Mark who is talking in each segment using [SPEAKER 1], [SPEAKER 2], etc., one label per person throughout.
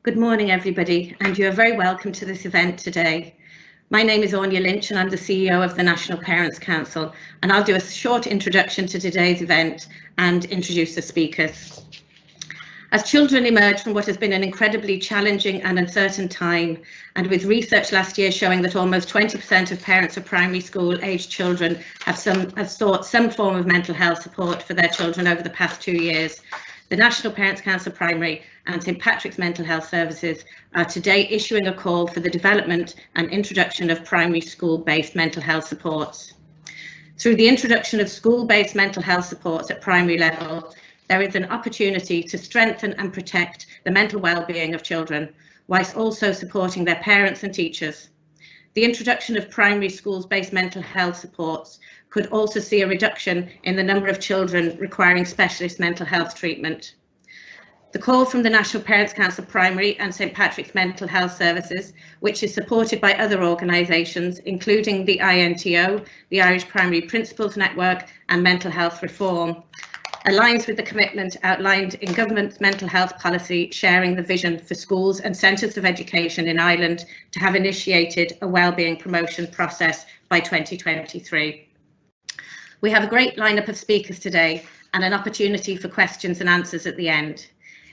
[SPEAKER 1] Good morning, everybody, and you are very welcome to this event today. My name is Anya Lynch and I'm the CEO of the National Parents Council, and I'll do a short introduction to today's event and introduce the speakers. As children emerge from what has been an incredibly challenging and uncertain time, and with research last year showing that almost 20% of parents of primary school aged children have sought some form of mental health support for their children over the past 2 years, the National Parents Council Primary and St Patrick's Mental Health Services are today issuing a call for the development and introduction of primary school-based mental health supports. Through the introduction of school-based mental health supports at primary level, there is an opportunity to strengthen and protect the mental well-being of children, whilst also supporting their parents and teachers. The introduction of primary schools-based mental health supports could also see a reduction in the number of children requiring specialist mental health treatment. The call from the National Parents Council Primary and St Patrick's Mental Health Services, which is supported by other organisations, including the INTO, the Irish Primary Principals Network and Mental Health Reform, aligns with the commitment outlined in government's mental health policy, sharing the vision for schools and centres of education in Ireland to have initiated a wellbeing promotion process by 2023. We have a great lineup of speakers today and an opportunity for questions and answers at the end.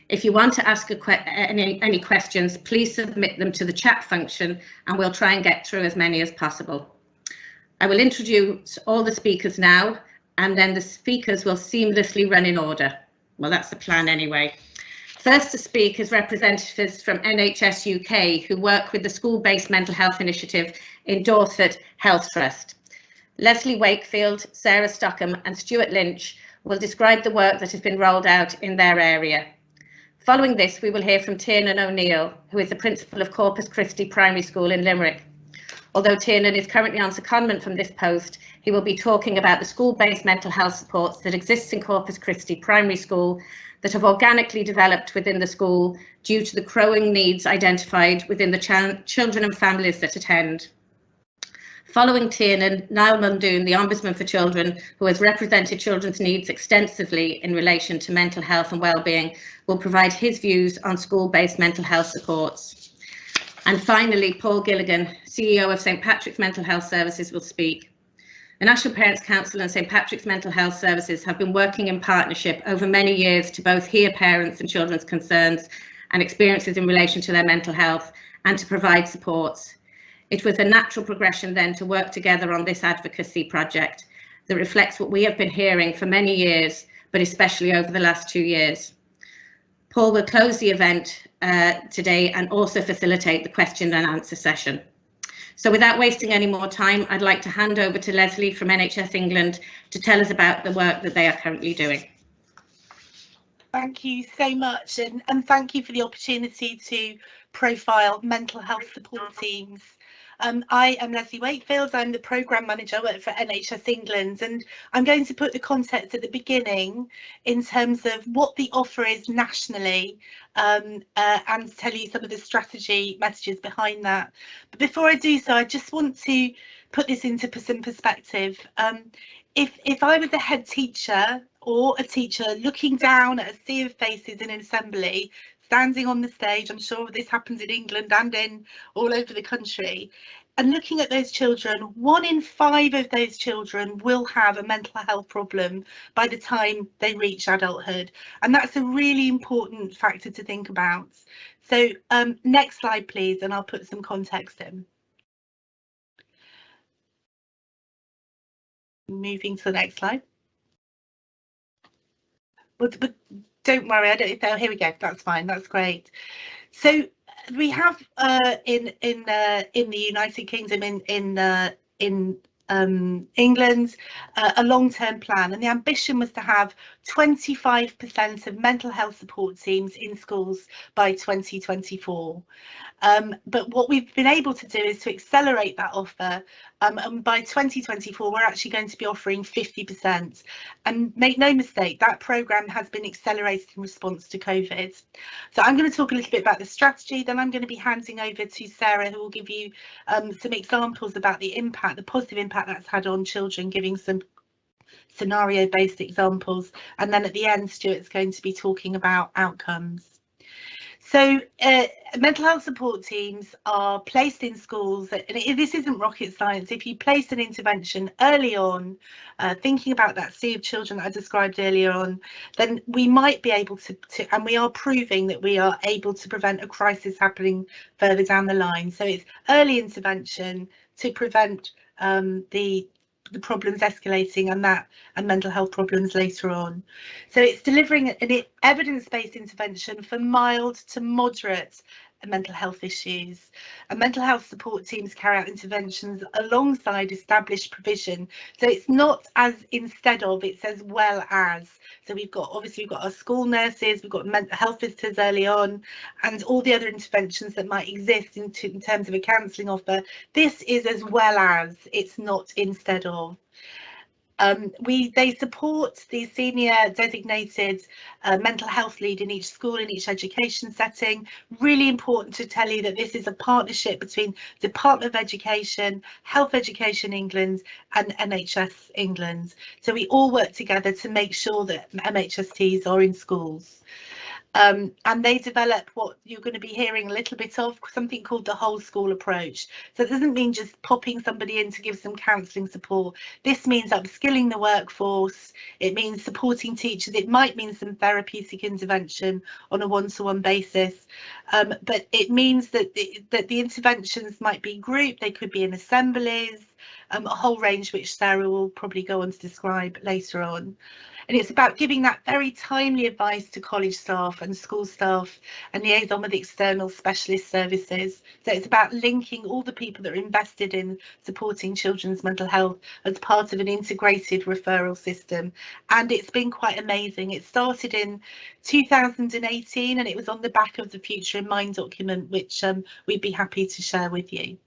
[SPEAKER 1] If you want to ask any questions, please submit them to the chat function and we'll try and get through as many as possible. I will introduce all the speakers now, and then the speakers will seamlessly run in order. Well, that's the plan anyway. First to speak is representatives from NHS UK who work with the School-Based Mental Health Initiative in Dorset Health Trust. Leslie Wakefield, Sarah Stockham and Stuart Lynch will describe the work that has been rolled out in their area. Following this, we will hear from Tiernan O'Neill, who is the principal of Corpus Christi Primary School in Limerick. Although Tiernan is currently on secondment from this post, he will be talking about the school-based mental health supports that exist in Corpus Christi Primary School that have organically developed within the school due to the growing needs identified within the children and families that attend. Following Tiernan, Niall Muldoon, the Ombudsman for Children, who has represented children's needs extensively in relation to mental health and wellbeing, will provide his views on school-based mental health supports. And finally, Paul Gilligan, CEO of St Patrick's Mental Health Services, will speak. The National Parents Council and St Patrick's Mental Health Services have been working in partnership over many years to both hear parents and children's concerns and experiences in relation to their mental health and to provide supports. It was a natural progression then to work together on this advocacy project that reflects what we have been hearing for many years, but especially over the last 2 years. Paul will close the event today and also facilitate the question and answer session. So without wasting any more time, I'd like to hand over to Leslie from NHS England to tell us about the work that they are currently doing.
[SPEAKER 2] Thank you so much, and thank you for the opportunity to profile mental health support teams. I am Leslie Wakefield, I'm the Programme Manager for NHS England, and I'm going to put the context at the beginning in terms of what the offer is nationally and tell you some of the strategy messages behind that. But before I do so, I just want to put this into some perspective. If I was a head teacher or a teacher looking down at a sea of faces in an assembly, standing on the stage, I'm sure this happens in England and in all over the country, and looking at those children, 1 in 5 of those children will have a mental health problem by the time they reach adulthood. And that's a really important factor to think about. So next slide, please, and I'll put some context in. Moving to the next slide. But don't worry, I don't know. Here we go. That's fine. That's great. So we have in the United Kingdom, in England, a long-term plan, and the ambition was to have 25% of mental health support teams in schools by 2024. But what we've been able to do is to accelerate that offer, and by 2024 we're actually going to be offering 50%. And make no mistake, that programme has been accelerated in response to COVID. So I'm going to talk a little bit about the strategy, then I'm going to be handing over to Sarah, who will give you some examples about the impact, the positive impact that's had on children, giving some scenario-based examples, and then at the end Stuart's going to be talking about outcomes. So mental health support teams are placed in schools, and this isn't rocket science. If you place an intervention early on, thinking about that sea of children that I described earlier on, then we might be able to, and we are proving that we are able to prevent a crisis happening further down the line. So it's early intervention to prevent the problems escalating and mental health problems later on. So it's delivering an evidence-based intervention for mild to moderate mental health issues. And mental health support teams carry out interventions alongside established provision. So it's not as instead of, it's as well as. So we've got our school nurses, we've got mental health visitors early on, and all the other interventions that might exist in terms of a counselling offer. This is as well as, it's not instead of. They support the senior designated mental health lead in each school, in each education setting. Really important to tell you that this is a partnership between Department of Education, Health Education England and NHS England. So we all work together to make sure that MHSTs are in schools. And they develop what you're going to be hearing a little bit of, something called the whole school approach. So it doesn't mean just popping somebody in to give some counselling support. This means upskilling the workforce. It means supporting teachers. It might mean some therapeutic intervention on a one-to-one basis. But it means that the interventions might be grouped. They could be in assemblies, a whole range which Sarah will probably go on to describe later on. And it's about giving that very timely advice to college staff and school staff and liaison with external specialist services. So it's about linking all the people that are invested in supporting children's mental health as part of an integrated referral system. And it's been quite amazing. It started in 2018 and it was on the back of the Future in Mind document, which we'd be happy to share with you.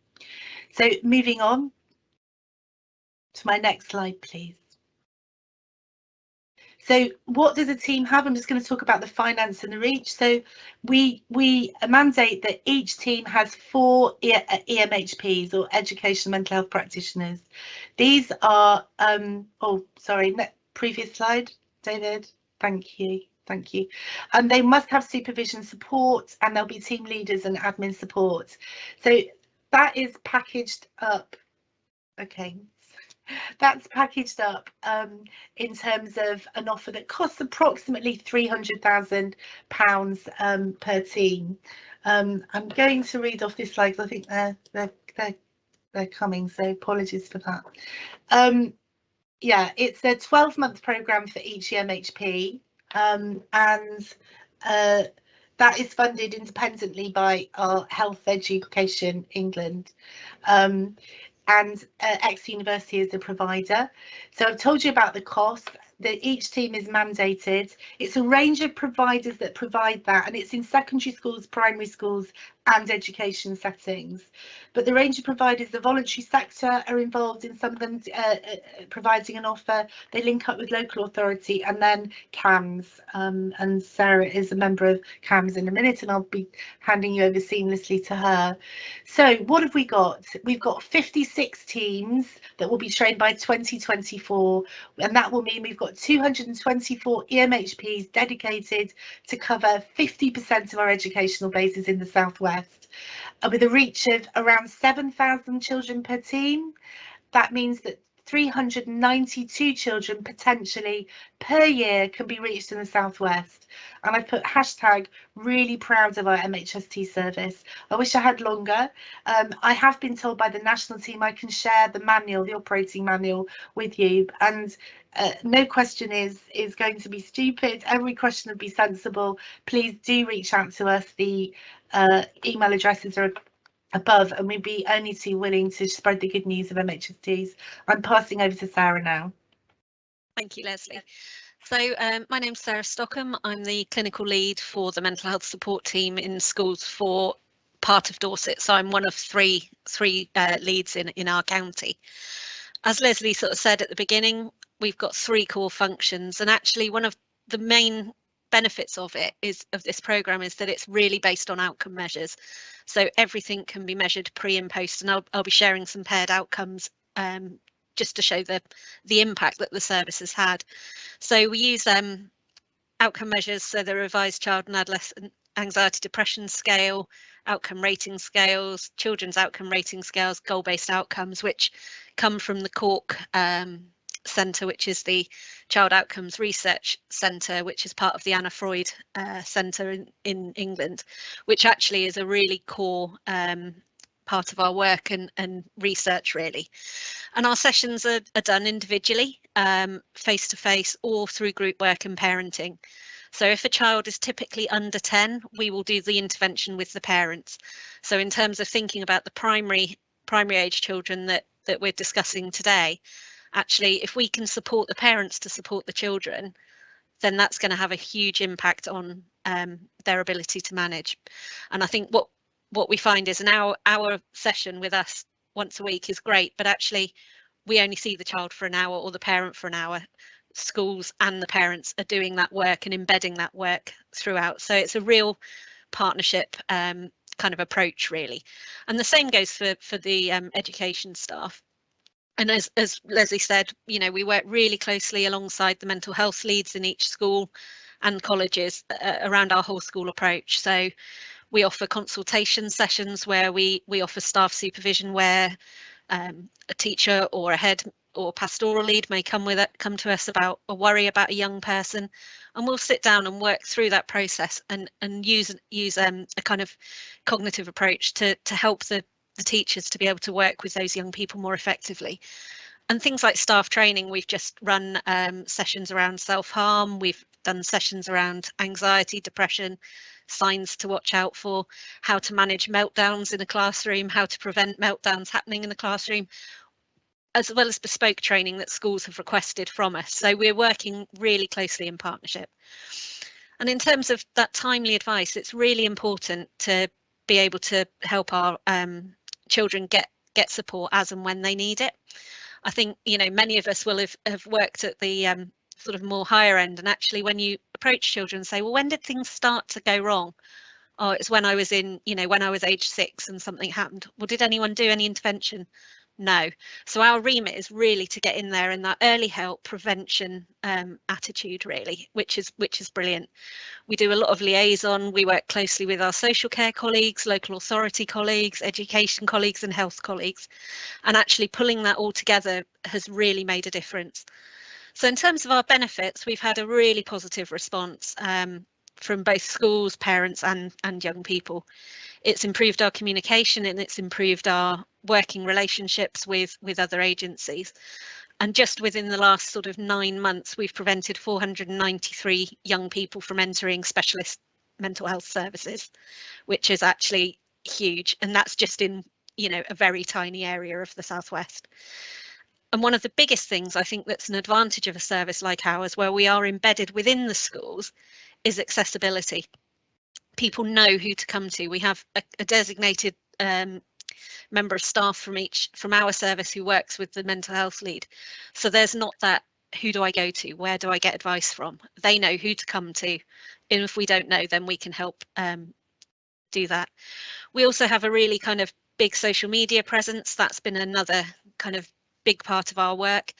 [SPEAKER 2] So moving on to my next slide, please. So what does a team have? I'm just going to talk about the finance and the reach. So we mandate that each team has 4 EMHPs or educational mental health practitioners. These are, previous slide, David. Thank you. Thank you. And they must have supervision support and there'll be team leaders and admin support. So that is packaged up. Okay. That's packaged up in terms of an offer that costs approximately £300,000 per team. I'm going to read off this slide because I think they're coming, so apologies for that. Yeah, it's a 12-month programme for each EMHP, and that is funded independently by our Health Education England. And X University is a provider. So I've told you about the cost, that each team is mandated. It's a range of providers that provide that, and it's in secondary schools, primary schools and education settings. But the range of providers, the voluntary sector are involved in some of them providing an offer. They link up with local authority and then CAMS, and Sarah is a member of CAMS in a minute and I'll be handing you over seamlessly to her. So what have we got? We've got 56 teams that will be trained by 2024, and that will mean we've got 224 EMHPs dedicated to cover 50% of our educational bases in the southwest. With a reach of around 7,000 children per team. That means that 392 children potentially per year can be reached in the southwest. And I've put hashtag really proud of our MHST service. I wish I had longer. I have been told by the national team I can share the manual, the operating manual with you, and no question is going to be stupid. Every question would be sensible. Please do reach out to us. The email addresses are above, and we'd be only too willing to spread the good news of MHSTs. I'm passing over to Sarah now.
[SPEAKER 3] Thank you, Leslie. So my name's Sarah Stockham. I'm the clinical lead for the mental health support team in schools for part of Dorset. So I'm one of three leads in our county. As Leslie sort of said at the beginning, we've got 3 core functions, and actually one of the main benefits of this programme is that it's really based on outcome measures. So everything can be measured pre and post, and I'll be sharing some paired outcomes just to show the impact that the service has had. So we use outcome measures, so the revised child and adolescent anxiety depression scale, outcome rating scales, children's outcome rating scales, goal-based outcomes, which come from the Cork Centre, which is the Child Outcomes Research Centre, which is part of the Anna Freud Centre in England, which actually is a really core part of our work and research really. And our sessions are done individually, face to face, or through group work and parenting. So if a child is typically under 10, we will do the intervention with the parents. So in terms of thinking about the primary age children that we're discussing today, actually, if we can support the parents to support the children, then that's going to have a huge impact on their ability to manage. And I think what we find is an hour session with us once a week is great, but actually we only see the child for an hour or the parent for an hour. Schools and the parents are doing that work and embedding that work throughout. So it's a real partnership kind of approach really. And the same goes for the education staff. And as Leslie said, you know, we work really closely alongside the mental health leads in each school and colleges around our whole school approach. So we offer consultation sessions where we offer staff supervision, where a teacher or a head or pastoral lead may come to us about a worry about a young person, and we'll sit down and work through that process and use a kind of cognitive approach to help the teachers to be able to work with those young people more effectively. And things like staff training, we've just run sessions around self-harm, we've done sessions around anxiety, depression, signs to watch out for, how to manage meltdowns in a classroom, how to prevent meltdowns happening in the classroom, as well as bespoke training that schools have requested from us. So we're working really closely in partnership. And in terms of that timely advice, it's really important to be able to help our children get support as and when they need it. I think, you know, many of us will have worked at the sort of more higher end, and actually when you approach children and say, well, when did things start to go wrong? Oh, it's when I was when I was age 6 and something happened. Well, did anyone do any intervention? No. So our remit is really to get in there in that early help prevention attitude really, which is brilliant. We do a lot of liaison. We work closely with our social care colleagues, local authority colleagues, education colleagues and health colleagues, and actually pulling that all together has really made a difference. So in terms of our benefits, we've had a really positive response from both schools, parents and young people. It's improved our communication and it's improved our working relationships with other agencies. And just within the last sort of 9 months, we've prevented 493 young people from entering specialist mental health services, which is actually huge. And that's just in, you know, a very tiny area of the Southwest. And one of the biggest things I think that's an advantage of a service like ours, where we are embedded within the schools, is accessibility. People know who to come to. We have a designated member of staff from our service who works with the mental health lead. So there's not that, who do I go to? Where do I get advice from? They know who to come to. And if we don't know, then we can help do that. We also have a really kind of big social media presence. That's been another kind of big part of our work,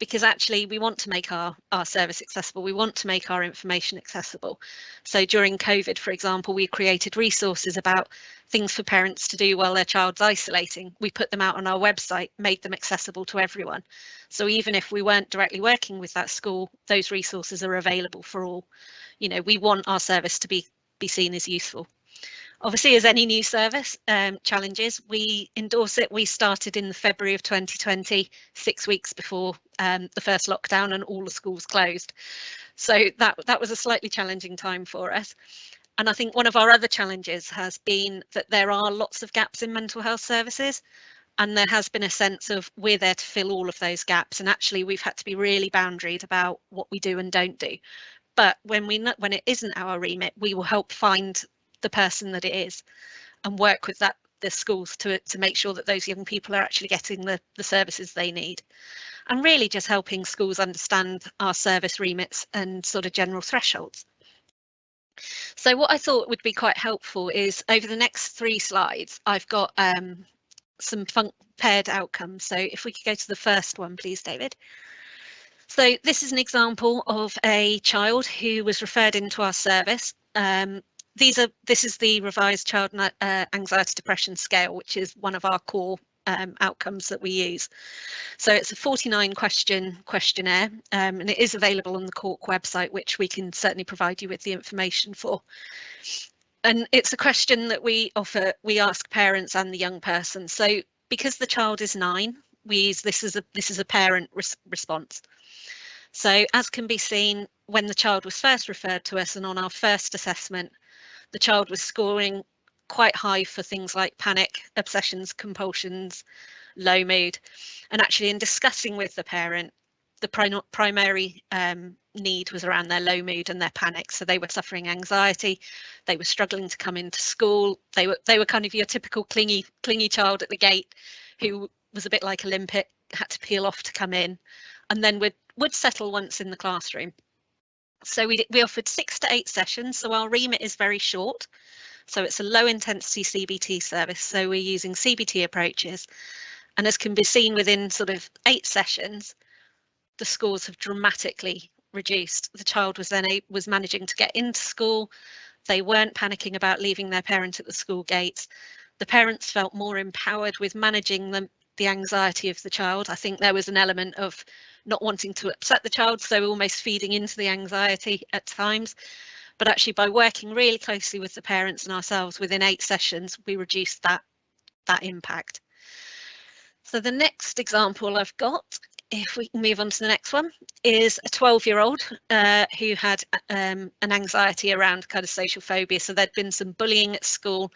[SPEAKER 3] because actually we want to make our service accessible. We want to make our information accessible. So during COVID, for example, we created resources about things for parents to do while their child's isolating. We put them out on our website, made them accessible to everyone. So even if we weren't directly working with that school, those resources are available for all. You know, we want our service to be seen as useful. Obviously, as any new service, challenges, we endorse it. We started in the February of 2020, 6 weeks before the first lockdown and all the schools closed. So that was a slightly challenging time for us. And I think one of our other challenges has been that there are lots of gaps in mental health services, and there has been a sense of we're there to fill all of those gaps. And actually, we've had to be really boundaried about what we do and don't do. But when it isn't our remit, we will help find the person that it is and work with the schools to make sure that those young people are actually getting the services they need, and really just helping schools understand our service remits and sort of general thresholds. So what I thought would be quite helpful is over the next 3 slides, I've got some paired outcomes. So if we could go to the first one, please, David. So this is an example of a child who was referred into our service. this is the revised child anxiety depression scale, which is one of our core outcomes that we use. So it's a 49 question questionnaire, and it is available on the Cork website, which we can certainly provide you with the information for. And it's a question that we ask parents and the young person. So because the child is 9, we use this as a parent response. So as can be seen, when the child was first referred to us and on our first assessment, the child was scoring quite high for things like panic, obsessions, compulsions, low mood. And actually, in discussing with the parent, the primary need was around their low mood and their panic. So they were suffering anxiety, they were struggling to come into school, they were kind of your typical clingy child at the gate who was a bit like a limpet, had to peel off to come in, and then would settle once in the classroom. So we offered 6 to 8 sessions. So our remit is very short. So it's a low intensity CBT service. So we're using CBT approaches. And as can be seen within sort of 8 sessions, the scores have dramatically reduced. The child was managing to get into school. They weren't panicking about leaving their parent at the school gates. The parents felt more empowered with managing the anxiety of the child. I think there was an element of not wanting to upset the child, so almost feeding into the anxiety at times. But actually, by working really closely with the parents and ourselves within 8 sessions, we reduced that impact. So the next example I've got, if we can move on to the next one, is a 12-year-old who had an anxiety around kind of social phobia. So there'd been some bullying at school,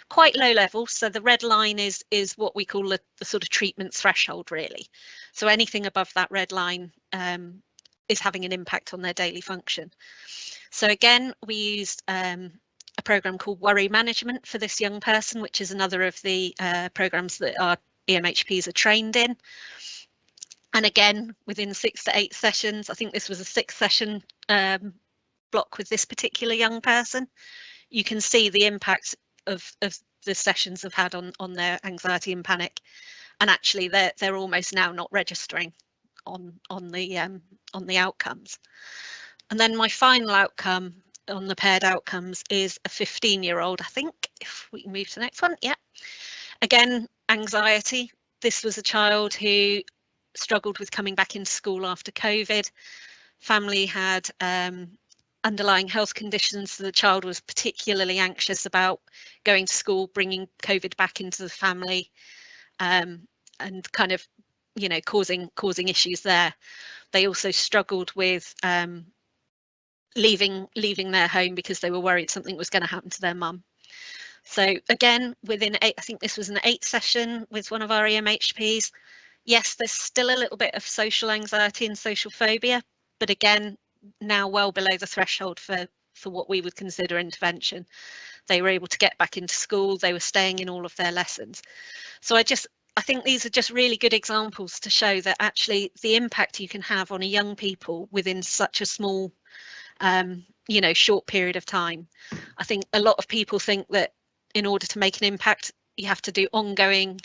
[SPEAKER 3] quite low level. So the red line is what we call the sort of treatment threshold, really. So anything above that red line is having an impact on their daily function. So again, we used a program called Worry Management for this young person, which is another of the programs that our EMHPs are trained in. And again, within 6 to 8 sessions, I think this was a 6-session block with this particular young person, you can see the impact of the sessions have had on their anxiety and panic. And actually, they're almost now not registering on the outcomes. And then my final outcome on the paired outcomes is a 15-year-old, I think, if we can move to the next one. Yeah. Again, anxiety. This was a child who struggled with coming back into school after COVID. Family had underlying health conditions, so the child was particularly anxious about going to school, bringing COVID back into the family, and kind of, you know, causing issues there. They also struggled with leaving their home because they were worried something was going to happen to their mum. So again, within 8, I think this was an 8 session with one of our EMHPs. Yes, there's still a little bit of social anxiety and social phobia, but again, now well below the threshold for what we would consider intervention. They were able to get back into school. They were staying in all of their lessons. So I think these are just really good examples to show that actually the impact you can have on a young people within such a small, you know, short period of time. I think a lot of people think that in order to make an impact, you have to do ongoing,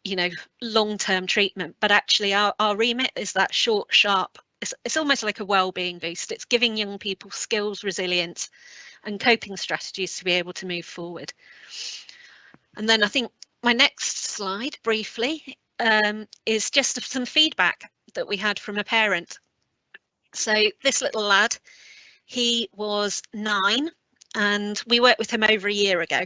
[SPEAKER 3] you know, long-term treatment, but actually our remit is that short, sharp, it's almost like a well-being boost. It's giving young people skills, resilience and coping strategies to be able to move forward. And then I think my next slide briefly is just some feedback that we had from a parent. So this little lad, he was 9 and we worked with him over a year ago,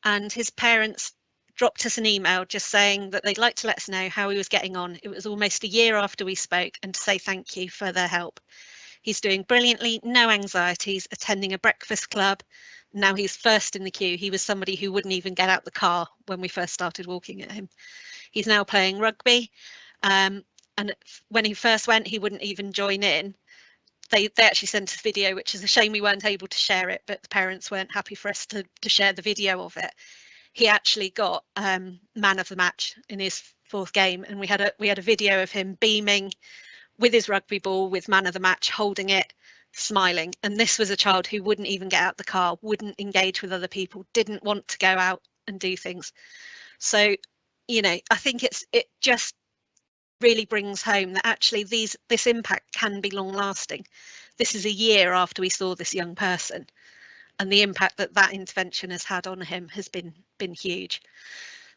[SPEAKER 3] and his parents dropped us an email just saying that they'd like to let us know how he was getting on. It was almost a year after we spoke, and to say thank you for their help. He's doing brilliantly, no anxieties, attending a breakfast club. Now he's first in the queue. He was somebody who wouldn't even get out the car when we first started walking at him. He's now playing rugby, and when he first went, he wouldn't even join in. They actually sent us video, which is a shame we weren't able to share it, but the parents weren't happy for us to share the video of it. He actually got man of the match in his 4th game, and we had a video of him beaming with his rugby ball, with man of the match, holding it, smiling. And this was a child who wouldn't even get out the car, wouldn't engage with other people, didn't want to go out and do things. So, you know, I think it just really brings home that actually this impact can be long lasting. This is a year after we saw this young person, the impact that that intervention has had on him has been huge.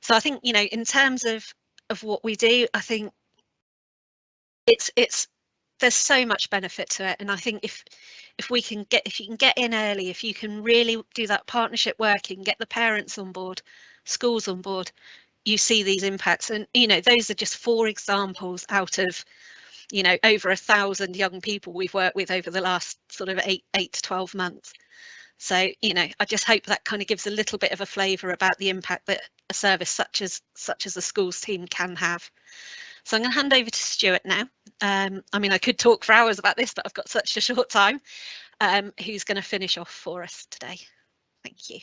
[SPEAKER 3] So I think, you know, in terms of what we do, I think there's so much benefit to it, and I think if you can get in early, if you can really do that partnership working, get the parents on board, schools on board, you see these impacts. And you know, those are just 4 examples out of, you know, over 1,000 young people we've worked with over the last sort of 8 to 12 months. So, you know, I just hope that kind of gives a little bit of a flavour about the impact that a service such as the schools team can have. So I'm going to hand over to Stuart now. I mean, I could talk for hours about this, but I've got such a short time. Who's going to finish off for us today? Thank you.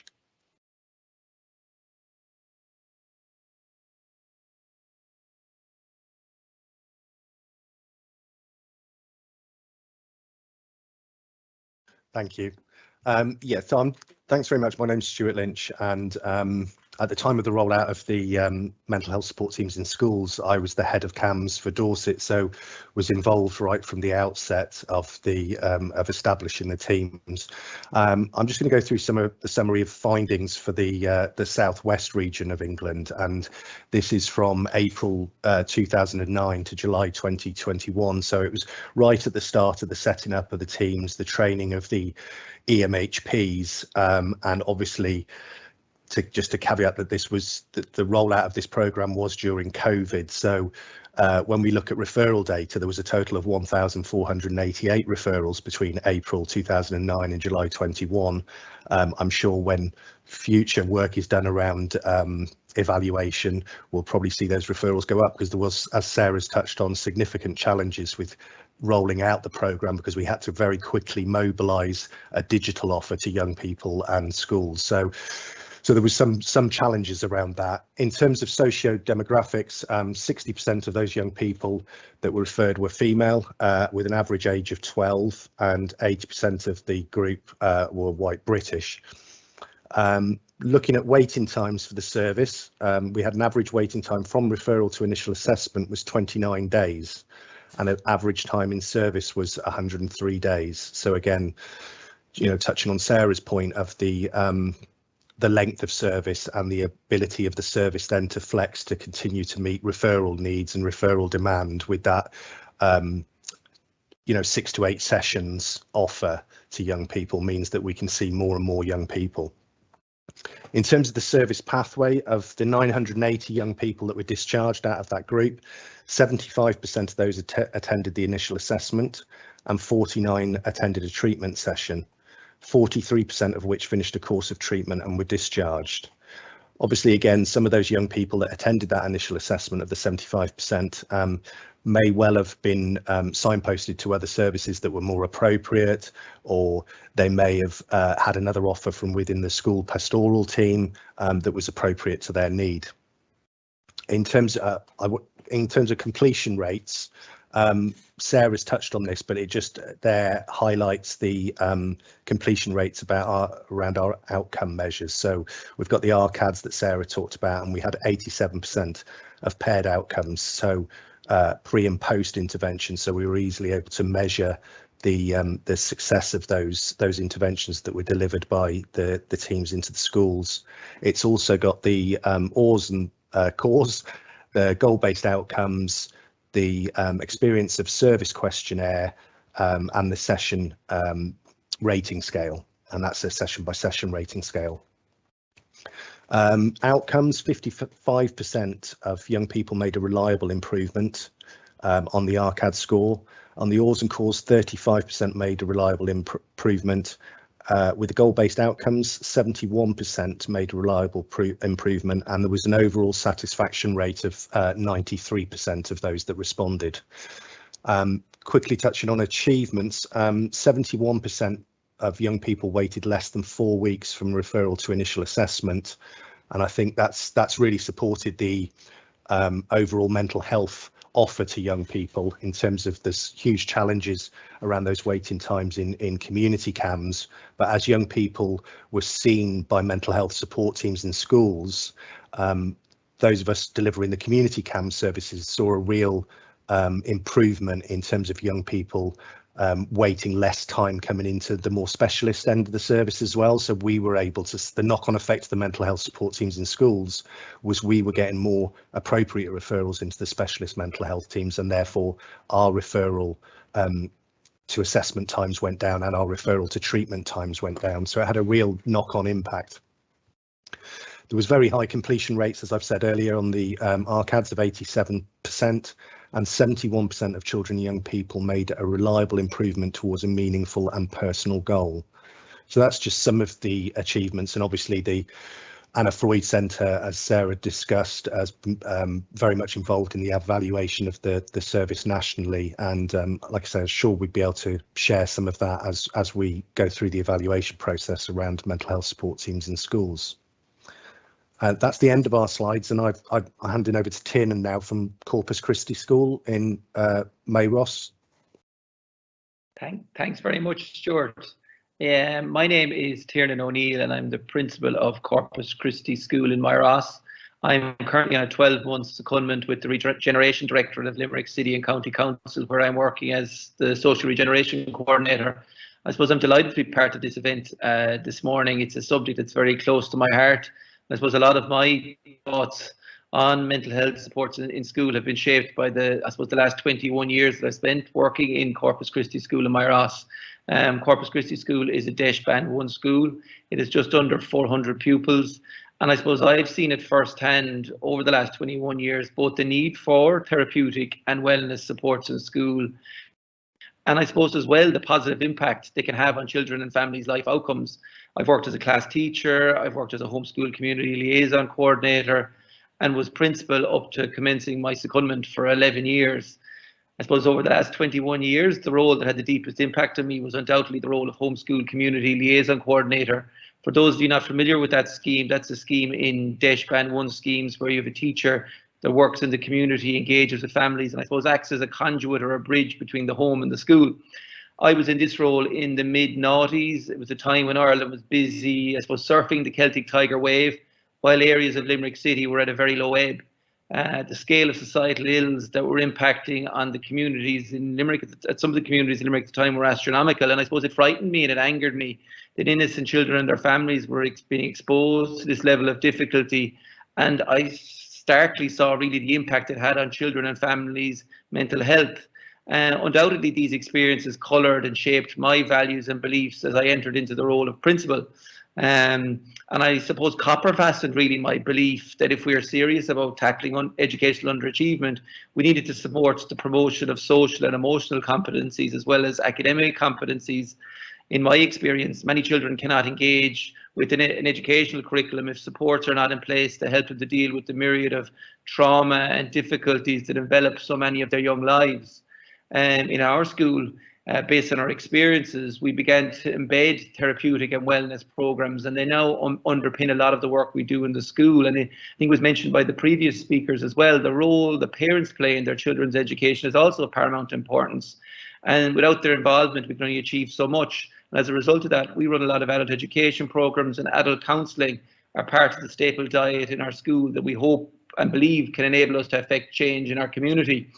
[SPEAKER 4] Thank you. Yeah, so thanks very much. My name's Stuart Lynch, and at the time of the rollout of the mental health support teams in schools, I was the head of CAMS for Dorset, so was involved right from the outset of establishing the teams. I'm just going to go through some of the summary of findings for the southwest region of England, and this is from April 2009 to July 2021. So it was right at the start of the setting up of the teams, the training of the EMHPs, and obviously just to caveat that this was the rollout of this programme was during COVID. So when we look at referral data, there was a total of 1,488 referrals between April 2009 and July 21. I'm sure when future work is done around evaluation, we'll probably see those referrals go up, because there was, as Sarah's touched on, significant challenges with rolling out the programme, because we had to very quickly mobilise a digital offer to young people and schools. So there was some challenges around that. In terms of socio-demographics, 60% of those young people that were referred were female, with an average age of 12, and 80% of the group were white British. Looking at waiting times for the service, we had an average waiting time from referral to initial assessment was 29 days, and an average time in service was 103 days. So again, you know, touching on Sarah's point of the length of service and the ability of the service then to flex to continue to meet referral needs and referral demand with that, you know, 6 to 8 sessions offer to young people means that we can see more and more young people. In terms of the service pathway, of the 980 young people that were discharged out of that group, 75% of those attended the initial assessment, and 49 attended a treatment session, 43% of which finished a course of treatment and were discharged. Obviously, again, some of those young people that attended that initial assessment of the 75% may well have been signposted to other services that were more appropriate, or they may have had another offer from within the school pastoral team that was appropriate to their need. In terms of completion rates, Sarah's touched on this, but it just there highlights the completion rates around our outcome measures. So we've got the RCADs that Sarah talked about, and we had 87% of paired outcomes, so pre and post intervention. So we were easily able to measure the success of those interventions that were delivered by the teams into the schools. It's also got the OARS and CORES, the goal-based outcomes, the experience of service questionnaire, and the session rating scale, and that's a session by session rating scale. Outcomes, 55% of young people made a reliable improvement on the RCAD score. On the OARS and CORES, 35% made a reliable improvement. With the goal-based outcomes, 71% made a reliable improvement, and there was an overall satisfaction rate of 93% of those that responded. Quickly touching on achievements, 71% of young people waited less than 4 weeks from referral to initial assessment, and I think that's really supported the overall mental health offer to young people in terms of this huge challenges around those waiting times in community CAMS. But as young people were seen by mental health support teams in schools, those of us delivering the community CAMS services saw a real improvement in terms of young people waiting less time coming into the more specialist end of the service as well. So we were able to, the knock-on effect of the mental health support teams in schools was we were getting more appropriate referrals into the specialist mental health teams, and therefore our referral to assessment times went down and our referral to treatment times went down. So it had a real knock-on impact. There was very high completion rates, as I've said earlier, on the ARCADs of 87%, and 71% of children and young people made a reliable improvement towards a meaningful and personal goal. So that's just some of the achievements, and obviously the Anna Freud Centre, as Sarah discussed, has been very much involved in the evaluation of the service nationally, and like I said, I'm sure we'd be able to share some of that as we go through the evaluation process around mental health support teams in schools. That's the end of our slides, and I'm handing over to Tiernan now from Corpus Christi School in Mayross.
[SPEAKER 5] Thanks very much, Stuart. My name is Tiernan O'Neill, and I'm the principal of Corpus Christi School in Mayross. I'm currently on a 12-month secondment with the Regeneration Directorate of Limerick City and County Council, where I'm working as the Social Regeneration Coordinator. I suppose I'm delighted to be part of this event this morning. It's a subject that's very close to my heart. I suppose a lot of my thoughts on mental health supports in school have been shaped by the last 21 years that I spent working in Corpus Christi School in Mayross. Corpus Christi School is a DEIS Band 1 school. It is just under 400 pupils. And I suppose I've seen it firsthand over the last 21 years, both the need for therapeutic and wellness supports in school. And I suppose as well, the positive impact they can have on children and families' life outcomes. I've worked as a class teacher, I've worked as a homeschool community liaison coordinator, and was principal up to commencing my secondment for 11 years. I suppose over the last 21 years, the role that had the deepest impact on me was undoubtedly the role of homeschool community liaison coordinator. For those of you not familiar with that scheme, that's a scheme in DEIS Band 1 schemes where you have a teacher that works in the community, engages with families, and I suppose acts as a conduit or a bridge between the home and the school. I was in this role in the mid-noughties. It was a time when Ireland was busy, I suppose, surfing the Celtic Tiger wave, while areas of Limerick City were at a very low ebb. The scale of societal ills that were impacting on the communities in Limerick, at some of the communities in Limerick at the time, were astronomical, and I suppose it frightened me and it angered me that innocent children and their families were being exposed to this level of difficulty, and I starkly saw really the impact it had on children and families' mental health. Undoubtedly, these experiences coloured and shaped my values and beliefs as I entered into the role of principal. And I suppose copper fastened really my belief that if we are serious about tackling educational underachievement, we needed to support the promotion of social and emotional competencies as well as academic competencies. In my experience, many children cannot engage with an educational curriculum if supports are not in place to help them to deal with the myriad of trauma and difficulties that envelop so many of their young lives. In our school, based on our experiences, we began to embed therapeutic and wellness programs, and they now underpin a lot of the work we do in the school. And I think it was mentioned by the previous speakers as well, the role the parents play in their children's education is also of paramount importance. And without their involvement, we can only achieve so much. And as a result of that, we run a lot of adult education programs, and adult counselling are part of the staple diet in our school that we hope and believe can enable us to affect change in our community.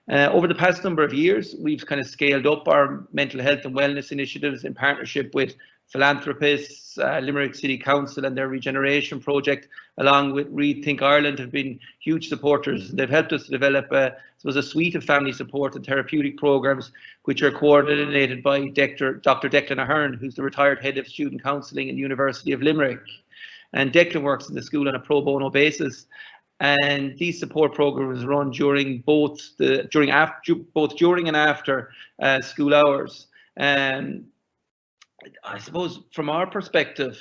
[SPEAKER 5] Over the past number of years, we've kind of scaled up our mental health and wellness initiatives in partnership with philanthropists, Limerick City Council and their regeneration project, along with Rethink Ireland, have been huge supporters. They've helped us to develop a suite of family support and therapeutic programs, which are coordinated by Dr. Declan Ahern, who's the retired head of student counselling in the University of Limerick. And Declan works in the school on a pro bono basis. And these support programs run during during and after school hours. I suppose from our perspective,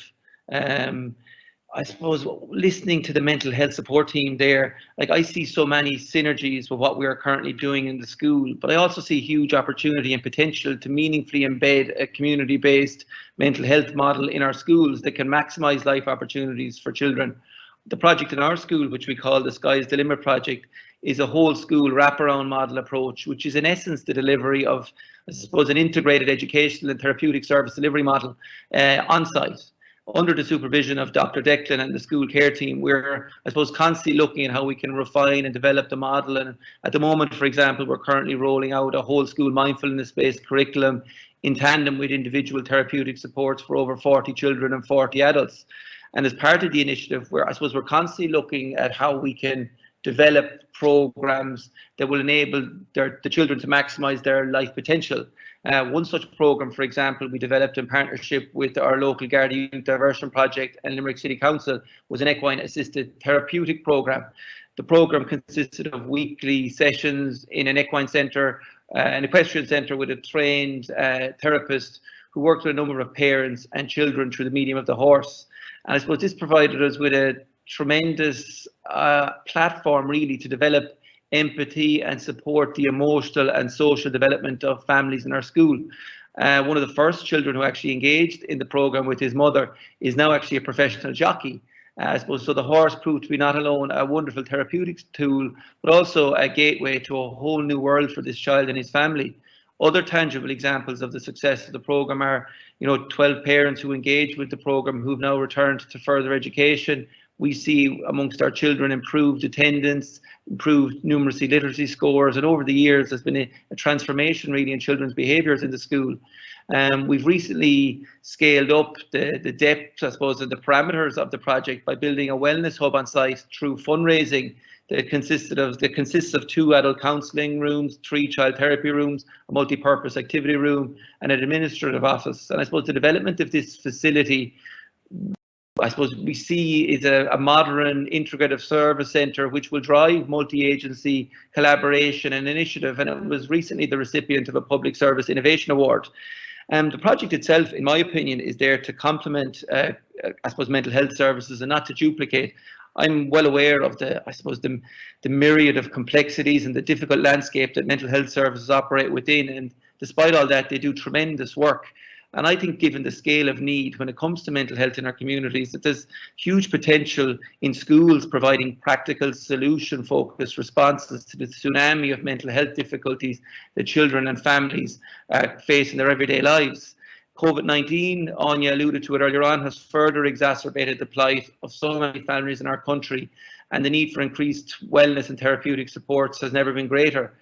[SPEAKER 5] I suppose listening to the mental health support team there, like I see so many synergies with what we are currently doing in the school, but I also see huge opportunity and potential to meaningfully embed a community-based mental health model in our schools that can maximise life opportunities for children. The project in our school, which we call the Sky's the Limit project, is a whole school wraparound model approach, which is in essence the delivery of, I suppose, an integrated educational and therapeutic service delivery model on site. under the supervision of Dr. Declan and the school care team, we're, I suppose, constantly looking at how we can refine and develop the model. And at the moment, for example, we're currently rolling out a whole school mindfulness-based curriculum in tandem with individual therapeutic supports for over 40 children and 40 adults. And as part of the initiative, I suppose we're constantly looking at how we can develop programs that will enable the children to maximise their life potential. One such programme, for example, we developed in partnership with our local Garda Youth Diversion Project and Limerick City Council, was an equine assisted therapeutic programme. The programme consisted of weekly sessions in an equine centre, an equestrian centre with a trained therapist who worked with a number of parents and children through the medium of the horse. And I suppose this provided us with a tremendous platform really to develop empathy and support the emotional and social development of families in our school. One of the first children who actually engaged in the programme with his mother is now actually a professional jockey. I suppose so the horse proved to be not alone a wonderful therapeutics tool, but also a gateway to a whole new world for this child and his family. Other tangible examples of the success of the programme are, 12 parents who engaged with the programme who've now returned to further education. We see amongst our children improved attendance, improved numeracy literacy scores, and over the years there's been a transformation really in children's behaviours in the school. We've recently scaled up the depth, I suppose, and the parameters of the project by building a wellness hub on site through fundraising that consists of 2 adult counselling rooms, 3 child therapy rooms, a multi-purpose activity room, and an administrative office. And I suppose the development of this facility, I suppose we see is a modern integrative service centre which will drive multi-agency collaboration and initiative, and it was recently the recipient of a Public Service Innovation Award. The project itself, in my opinion, is there to complement, I suppose, mental health services and not to duplicate. I'm well aware of the myriad of complexities and the difficult landscape that mental health services operate within, and despite all that, they do tremendous work. And I think given the scale of need when it comes to mental health in our communities, that there's huge potential in schools providing practical solution-focused responses to the tsunami of mental health difficulties that children and families face in their everyday lives. COVID-19, Anya alluded to it earlier on, has further exacerbated the plight of so many families in our country, and the need for increased wellness and therapeutic supports has never been greater.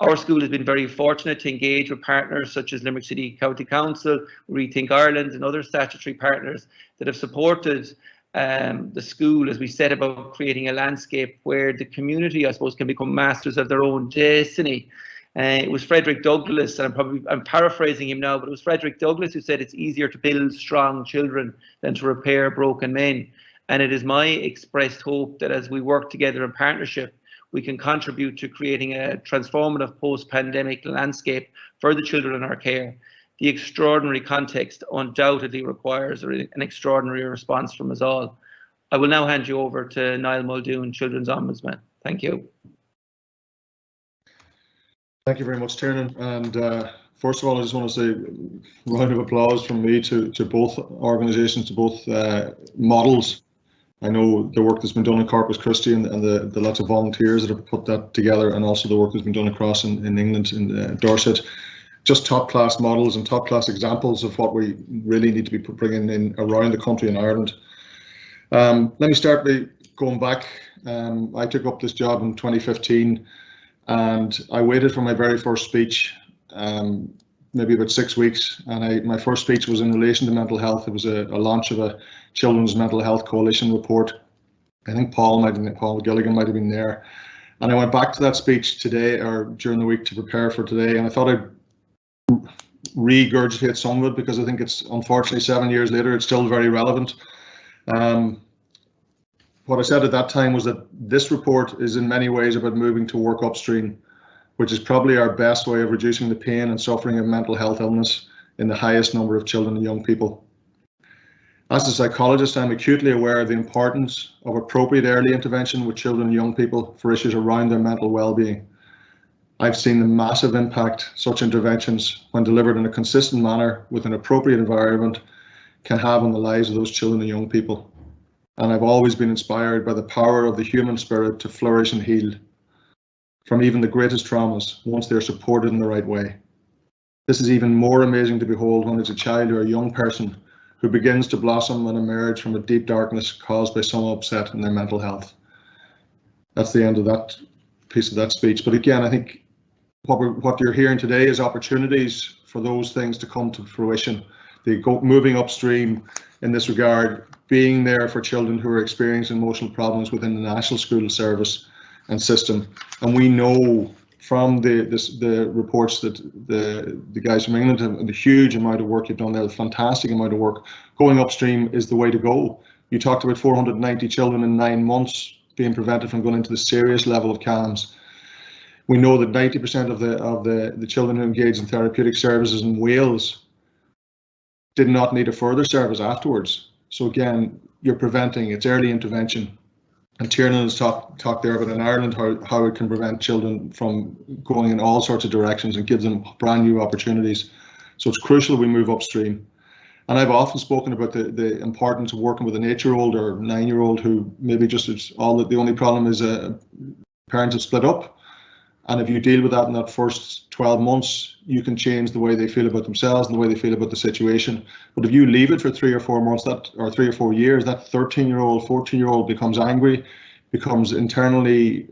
[SPEAKER 5] Our school has been very fortunate to engage with partners such as Limerick City County Council, Rethink Ireland, and other statutory partners that have supported the school as we set about creating a landscape where the community, I suppose, can become masters of their own destiny. It was Frederick Douglass, and I'm paraphrasing him now, but it was Frederick Douglass who said it's easier to build strong children than to repair broken men. And it is my expressed hope that as we work together in partnership, we can contribute to creating a transformative post-pandemic landscape for the children in our care. The extraordinary context undoubtedly requires an extraordinary response from us all. I will now hand you over to Niall Muldoon, Children's Ombudsman. Thank you.
[SPEAKER 6] Thank you very much, Tiernan. And first of all, I just want to say a round of applause from me to both organisations, to both models. I know the work that's been done in Corpus Christi and the lots of volunteers that have put that together, and also the work that's been done across in England, in Dorset. Just top class models and top class examples of what we really need to be bringing in around the country in Ireland. Let me start by going back. I took up this job in 2015, and I waited for my very first speech, maybe about 6 weeks, and my first speech was in relation to mental health. It was a launch of a Children's Mental Health Coalition report. I think Paul Gilligan might have been there. And I went back to that speech today, or during the week, to prepare for today, and I thought I'd regurgitate some of it, because I think it's, unfortunately, 7 years later, it's still very relevant. What I said at that time was that this report is in many ways about moving to work upstream, which is probably our best way of reducing the pain and suffering of mental health illness in the highest number of children and young people. As a psychologist, I'm acutely aware of the importance of appropriate early intervention with children and young people for issues around their mental well-being. I've seen the massive impact such interventions, when delivered in a consistent manner with an appropriate environment, can have on the lives of those children and young people. And I've always been inspired by the power of the human spirit to flourish and heal from even the greatest traumas once they're supported in the right way. This is even more amazing to behold when it's a child or a young person who begins to blossom and emerge from a deep darkness caused by some upset in their mental health. That's the end of that piece of that speech. But again, I think what you're hearing today is opportunities for those things to come to fruition. Moving upstream in this regard, being there for children who are experiencing emotional problems within the national school service and system. And we know from the reports that the guys from England have the huge amount of work you've done there, the fantastic amount of work. Going upstream is the way to go. You talked about 490 children in 9 months being prevented from going into the serious level of CAMHS. We know that 90% of the children who engage in therapeutic services in Wales did not need a further service afterwards. So again, you're preventing, it's early intervention. And Tiernan has talked there about in Ireland how it can prevent children from going in all sorts of directions and gives them brand new opportunities. So it's crucial we move upstream. And I've often spoken about the importance of working with an 8-year-old or 9-year-old who maybe just the only problem is parents have split up. And if you deal with that in that first 12 months, you can change the way they feel about themselves and the way they feel about the situation. But if you leave it for 3 or 4 months, or 3 or 4 years, that 13-year-old, 14-year-old becomes angry, becomes internally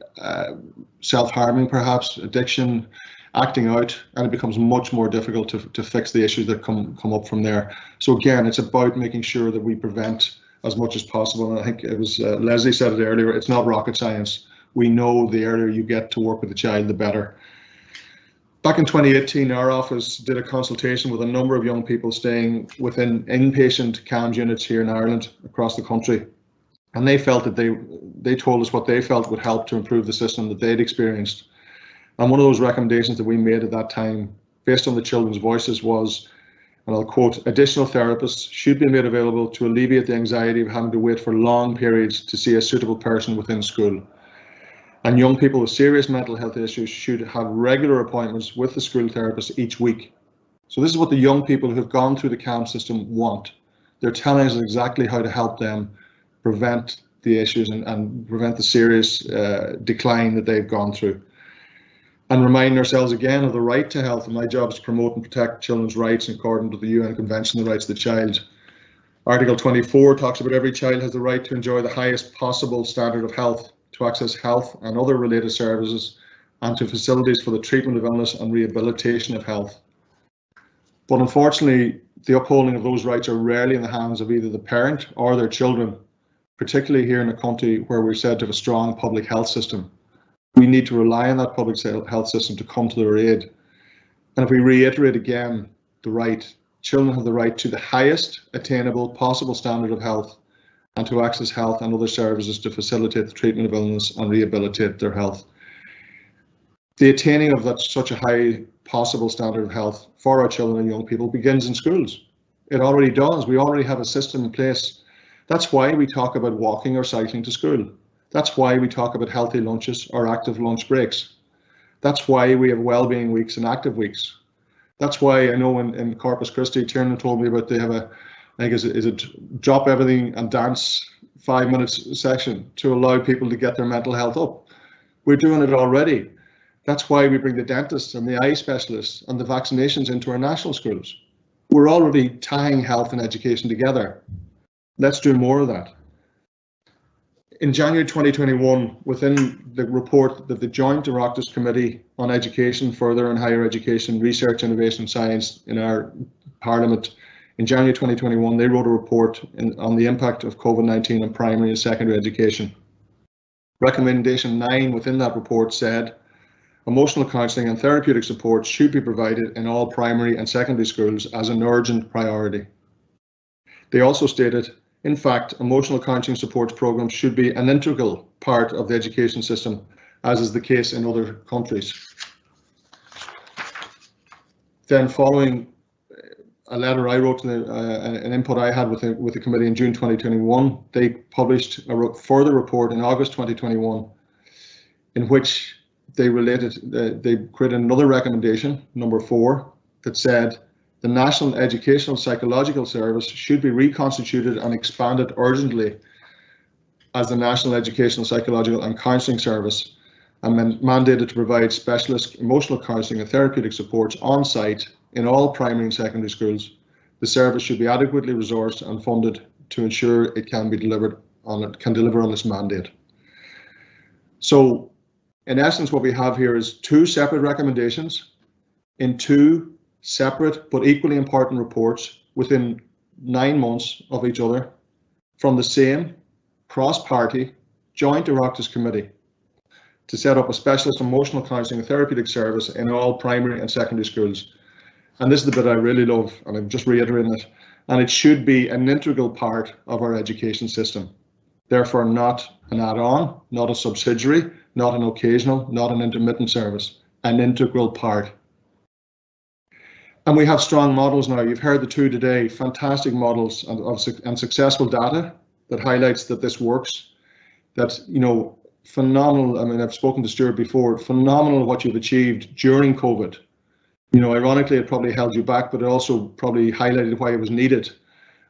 [SPEAKER 6] self-harming, perhaps addiction, acting out, and it becomes much more difficult to fix the issues that come up from there. So again, it's about making sure that we prevent as much as possible. And I think it was Leslie said it earlier, it's not rocket science. We know the earlier you get to work with the child, the better. Back in 2018, our office did a consultation with a number of young people staying within inpatient CAMHS units here in Ireland, across the country. And they felt that they told us what they felt would help to improve the system that they'd experienced. And one of those recommendations that we made at that time, based on the children's voices, was, and I'll quote, additional therapists should be made available to alleviate the anxiety of having to wait for long periods to see a suitable person within school. And young people with serious mental health issues should have regular appointments with the school therapist each week. So this is what the young people who have gone through the CAMHS system want. They're telling us exactly how to help them prevent the issues and prevent the serious decline that they've gone through. And remind ourselves again of the right to health. And my job is to promote and protect children's rights according to the UN Convention on the Rights of the Child. Article 24 talks about every child has the right to enjoy the highest possible standard of health, to access health and other related services, and to facilities for the treatment of illness and rehabilitation of health. But unfortunately, the upholding of those rights are rarely in the hands of either the parent or their children, particularly here in a country where we're said to have a strong public health system. We need to rely on that public health system to come to their aid. And if we reiterate again the right, children have the right to the highest attainable possible standard of health, and to access health and other services to facilitate the treatment of illness and rehabilitate their health. The attaining of such a high possible standard of health for our children and young people begins in schools. It already does. We already have a system in place. That's why we talk about walking or cycling to school. That's why we talk about healthy lunches or active lunch breaks. That's why we have wellbeing weeks and active weeks. That's why I know in Corpus Christi, Tiernan told me about they have I think is it drop everything and dance 5 minutes session to allow people to get their mental health up. We're doing it already. That's why we bring the dentists and the eye specialists and the vaccinations into our national schools. We're already tying health and education together. Let's do more of that. In January 2021, within the report that the Joint Oireachtas Committee on Education, Further and Higher Education, Research, Innovation and Science in our Parliament, in January 2021, they wrote a report on the impact of COVID-19 on primary and secondary education. Recommendation 9 within that report said, emotional counselling and therapeutic support should be provided in all primary and secondary schools as an urgent priority. They also stated, in fact, emotional counselling support programs should be an integral part of the education system, as is the case in other countries. Then following a letter I wrote, an input I had with the committee in June 2021, they published a further report in August 2021, in which they created another recommendation, number 4, that said the National Educational Psychological Service should be reconstituted and expanded urgently as the National Educational Psychological and Counselling Service, and mandated to provide specialist emotional counselling and therapeutic supports on site in all primary and secondary schools. the service should be adequately resourced and funded to ensure it can be delivered on it, can deliver on its mandate. So in essence, what we have here is 2 separate recommendations in 2 separate but equally important reports within 9 months of each other from the same cross-party joint Oireachtas committee to set up a specialist emotional counselling and therapeutic service in all primary and secondary schools. And this is the bit I really love, and I'm just reiterating it, and it should be an integral part of our education system. Therefore, not an add-on, not a subsidiary, not an occasional, not an intermittent service, an integral part. And we have strong models now. You've heard the 2 today, fantastic models and successful data that highlights that this works. That, you know, phenomenal. I mean, I've spoken to Stuart before, phenomenal what you've achieved during COVID. You know, ironically, it probably held you back, but it also probably highlighted why it was needed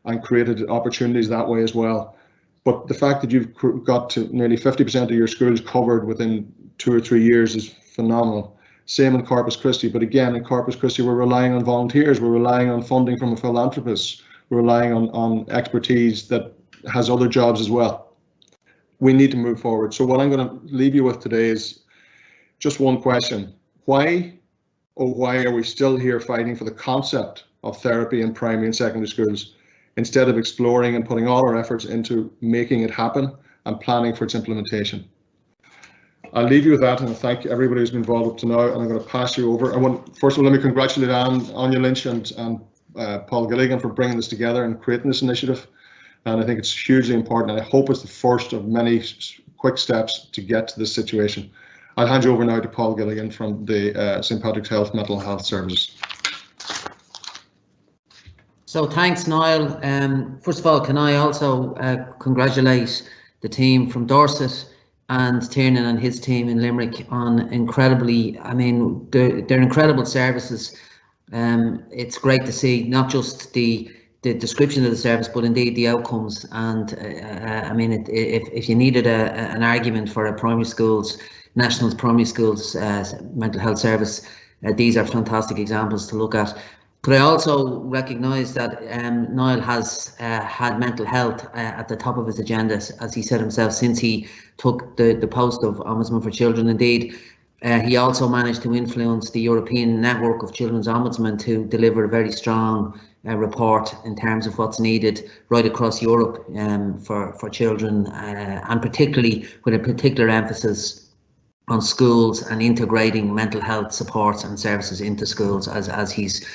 [SPEAKER 6] and created opportunities that way as well. But the fact that you've got to nearly 50% of your schools covered within 2 or 3 years is phenomenal. Same in Corpus Christi, but again, in Corpus Christi, we're relying on volunteers, we're relying on funding from a philanthropist, we're relying on expertise that has other jobs as well. We need to move forward. So what I'm going to leave you with today is just one question. Why, oh why are we still here fighting for the concept of therapy in primary and secondary schools, instead of exploring and putting all our efforts into making it happen and planning for its implementation? I'll leave you with that, and I thank everybody who's been involved up to now, and I'm going to pass you over. First of all, let me congratulate Anya Lynch and Paul Gilligan for bringing this together and creating this initiative. And I think it's hugely important, and I hope it's the first of many quick steps to get to this situation. I'll hand you over now to Paul Gilligan from the St. Patrick's Health Mental Health Services.
[SPEAKER 7] So thanks, Niall. First of all, can I also congratulate the team from Dorset and Tiernan and his team in Limerick on incredibly, I mean, they're incredible services. It's great to see not just the description of the service, but indeed the outcomes. And I mean, if you needed an argument for a primary schools, national primary schools mental health service, these are fantastic examples to look at. Could I also recognise that Niall has had mental health at the top of his agenda, as he said himself, since he took the post of Ombudsman for Children. Indeed, he also managed to influence the European network of Children's Ombudsmen to deliver a very strong report in terms of what's needed right across Europe for children, and particularly with a particular emphasis on schools and integrating mental health supports and services into schools, as he's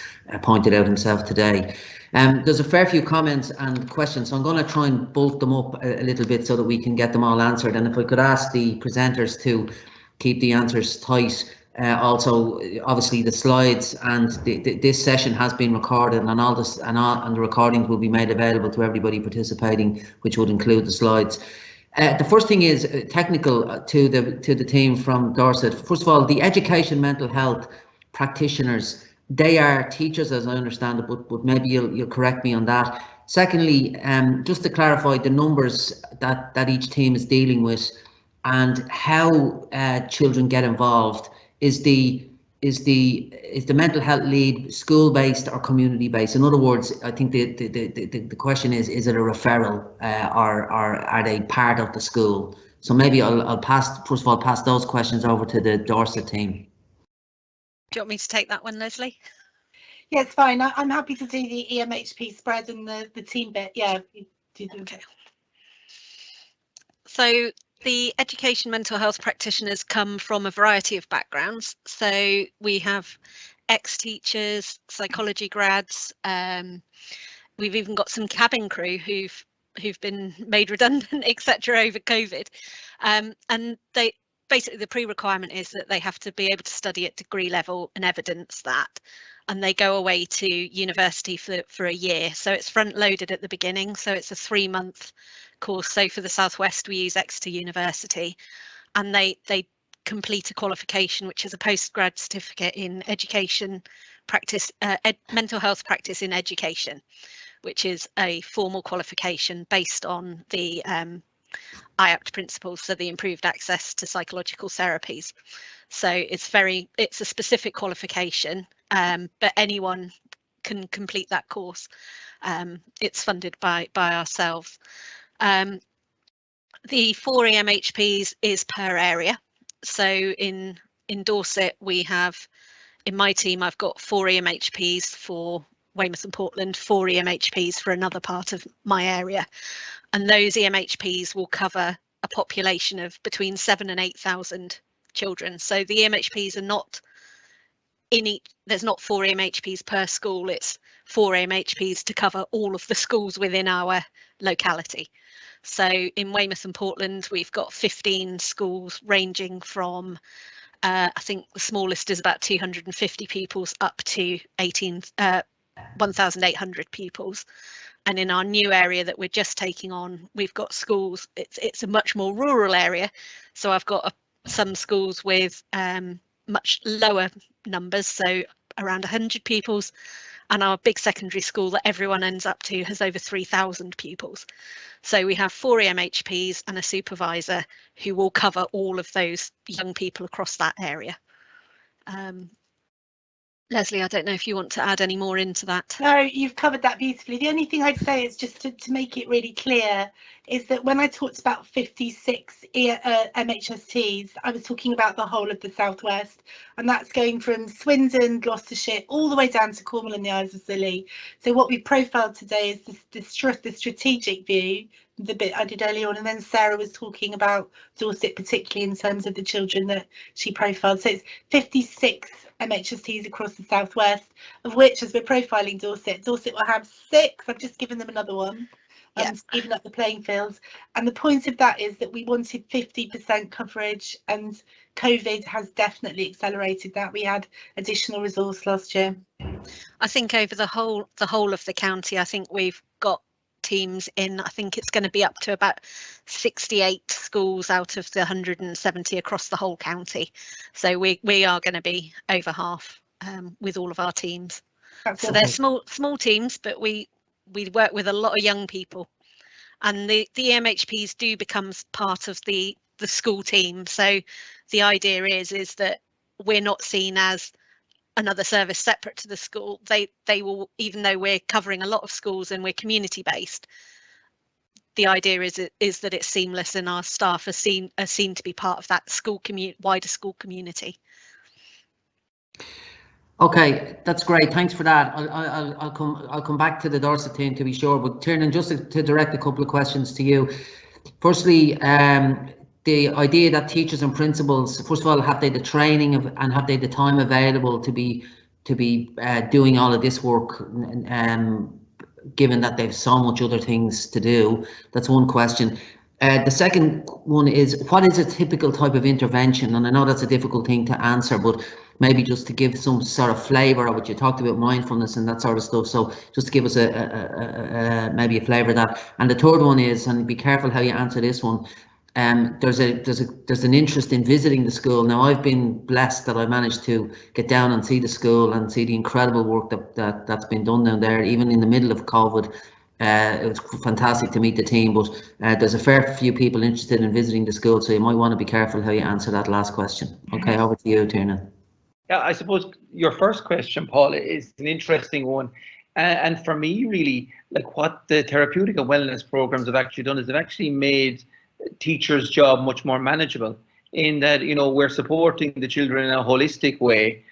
[SPEAKER 7] pointed out himself today. There's a fair few comments and questions, so I'm going to try and bulk them up a little bit so that we can get them all answered. And if I could ask the presenters to keep the answers tight. Also, obviously, the slides and this session has been recorded, and all this and the recordings will be made available to everybody participating, which would include the slides. The first thing is technical to the team from Dorset. First of all, the education mental health practitioners, they are teachers, as I understand it, but maybe you'll correct me on that. Secondly, just to clarify the numbers that each team is dealing with and how children get involved. Is the mental health lead school-based or community-based? In other words, I think the question is it a referral or are they part of the school? So maybe I'll first of all pass those questions over to the Dorset team.
[SPEAKER 3] Do you want me to take that one, Leslie?
[SPEAKER 2] Yeah, it's fine. I'm happy to do the EMHP spread and the team bit. Yeah. Okay.
[SPEAKER 3] So the education mental health practitioners come from a variety of backgrounds. So we have ex-teachers, psychology grads. We've even got some cabin crew who've been made redundant, etc. over COVID. And they basically, the pre-requirement is that they have to be able to study at degree level and evidence that. And they go away to university for a year. So it's front loaded at the beginning. So it's a 3-month course. So for the Southwest, we use Exeter University, and they complete a qualification, which is a postgrad certificate in education practice, mental health practice in education, which is a formal qualification based on the IAPT principles, so the improved access to psychological therapies. So it's a specific qualification, but anyone can complete that course. It's funded by ourselves. The 4 EMHPs is per area. So in Dorset, we have, in my team, I've got 4 EMHPs for Weymouth and Portland, 4 EMHPs for another part of my area. And those EMHPs will cover a population of between 7,000 and 8,000 children. So the EMHPs are not in each, there's not 4 EMHPs per school, it's 4 EMHPs to cover all of the schools within our locality. So in Weymouth and Portland, we've got 15 schools ranging from, I think the smallest is about 250 pupils up to 1,800 pupils. And in our new area that we're just taking on, we've got schools, it's a much more rural area. So I've got some schools with much lower numbers, so around 100 pupils, and our big secondary school that everyone ends up to has over 3,000 pupils. So we have 4 EMHPs and a supervisor who will cover all of those young people across that area. Leslie, I don't know if you want to add any more into that.
[SPEAKER 2] No, you've covered that beautifully. The only thing I'd say is just to make it really clear is that when I talked about 56 MHSTs, I was talking about the whole of the Southwest, and that's going from Swindon, Gloucestershire, all the way down to Cornwall and the Isles of Scilly. So what we've profiled today is the strategic view, the bit I did earlier on, and then Sarah was talking about Dorset, particularly in terms of the children that she profiled. So it's 56 MHSTs across the Southwest, of which, as we're profiling Dorset will have 6. I've just given them another one, to even up the playing fields. And the point of that is that we wanted 50% coverage, and COVID has definitely accelerated that. We had additional resource last year.
[SPEAKER 3] I think over the whole of the county, I think we've got teams in, I think it's going to be up to about 68 schools out of the 170 across the whole county. So we are going to be over half with all of our teams. So they're small teams, but we work with a lot of young people, and the EMHPs do become part of the school team. So the idea is that we're not seen as another service separate to the school. They will, even though we're covering a lot of schools and we're community based, the idea is that it's seamless, and our staff are seen to be part of that school wider school community.
[SPEAKER 7] Okay, that's great. Thanks for that. I'll come back to the Dorset team to be sure, but Tiernan, just to direct a couple of questions to you. Firstly, the idea that teachers and principals, first of all, have they the training and have they the time available to be doing all of this work, given that they've so much other things to do? That's one question. The second one is, what is a typical type of intervention? And I know that's a difficult thing to answer, but maybe just to give some sort of flavour of it. You talked about mindfulness and that sort of stuff, so just to give us maybe a flavour of that. And the third one is, and be careful how you answer this one, there's an interest in visiting the school. Now, I've been blessed that I managed to get down and see the school and see the incredible work that's been done down there, even in the middle of COVID. It was fantastic to meet the team, but there's a fair few people interested in visiting the school, so you might want to be careful how you answer that last question. Okay, over to you, Tiernan.
[SPEAKER 5] Yeah, I suppose your first question, Paul, is an interesting one. And for me, really, like what the therapeutic and wellness programs have actually done is they've actually made teachers' job much more manageable, in that, you know, we're supporting the children in a holistic way.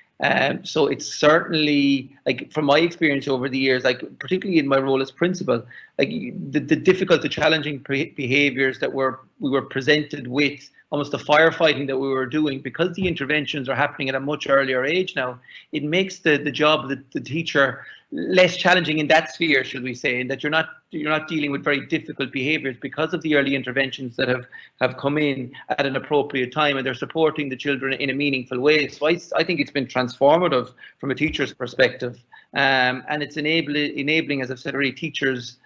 [SPEAKER 5] So it's certainly, like, from my experience over the years, like particularly in my role as principal, like the difficult, the challenging behaviours that we were presented with, almost the firefighting that we were doing, because the interventions are happening at a much earlier age now, it makes the job of the teacher less challenging in that sphere, should we say, in that you're not dealing with very difficult behaviours because of the early interventions that have come in at an appropriate time, and they're supporting the children in a meaningful way. So I think it's been transformative from a teacher's perspective, and it's enabling, as I've said already, teachers,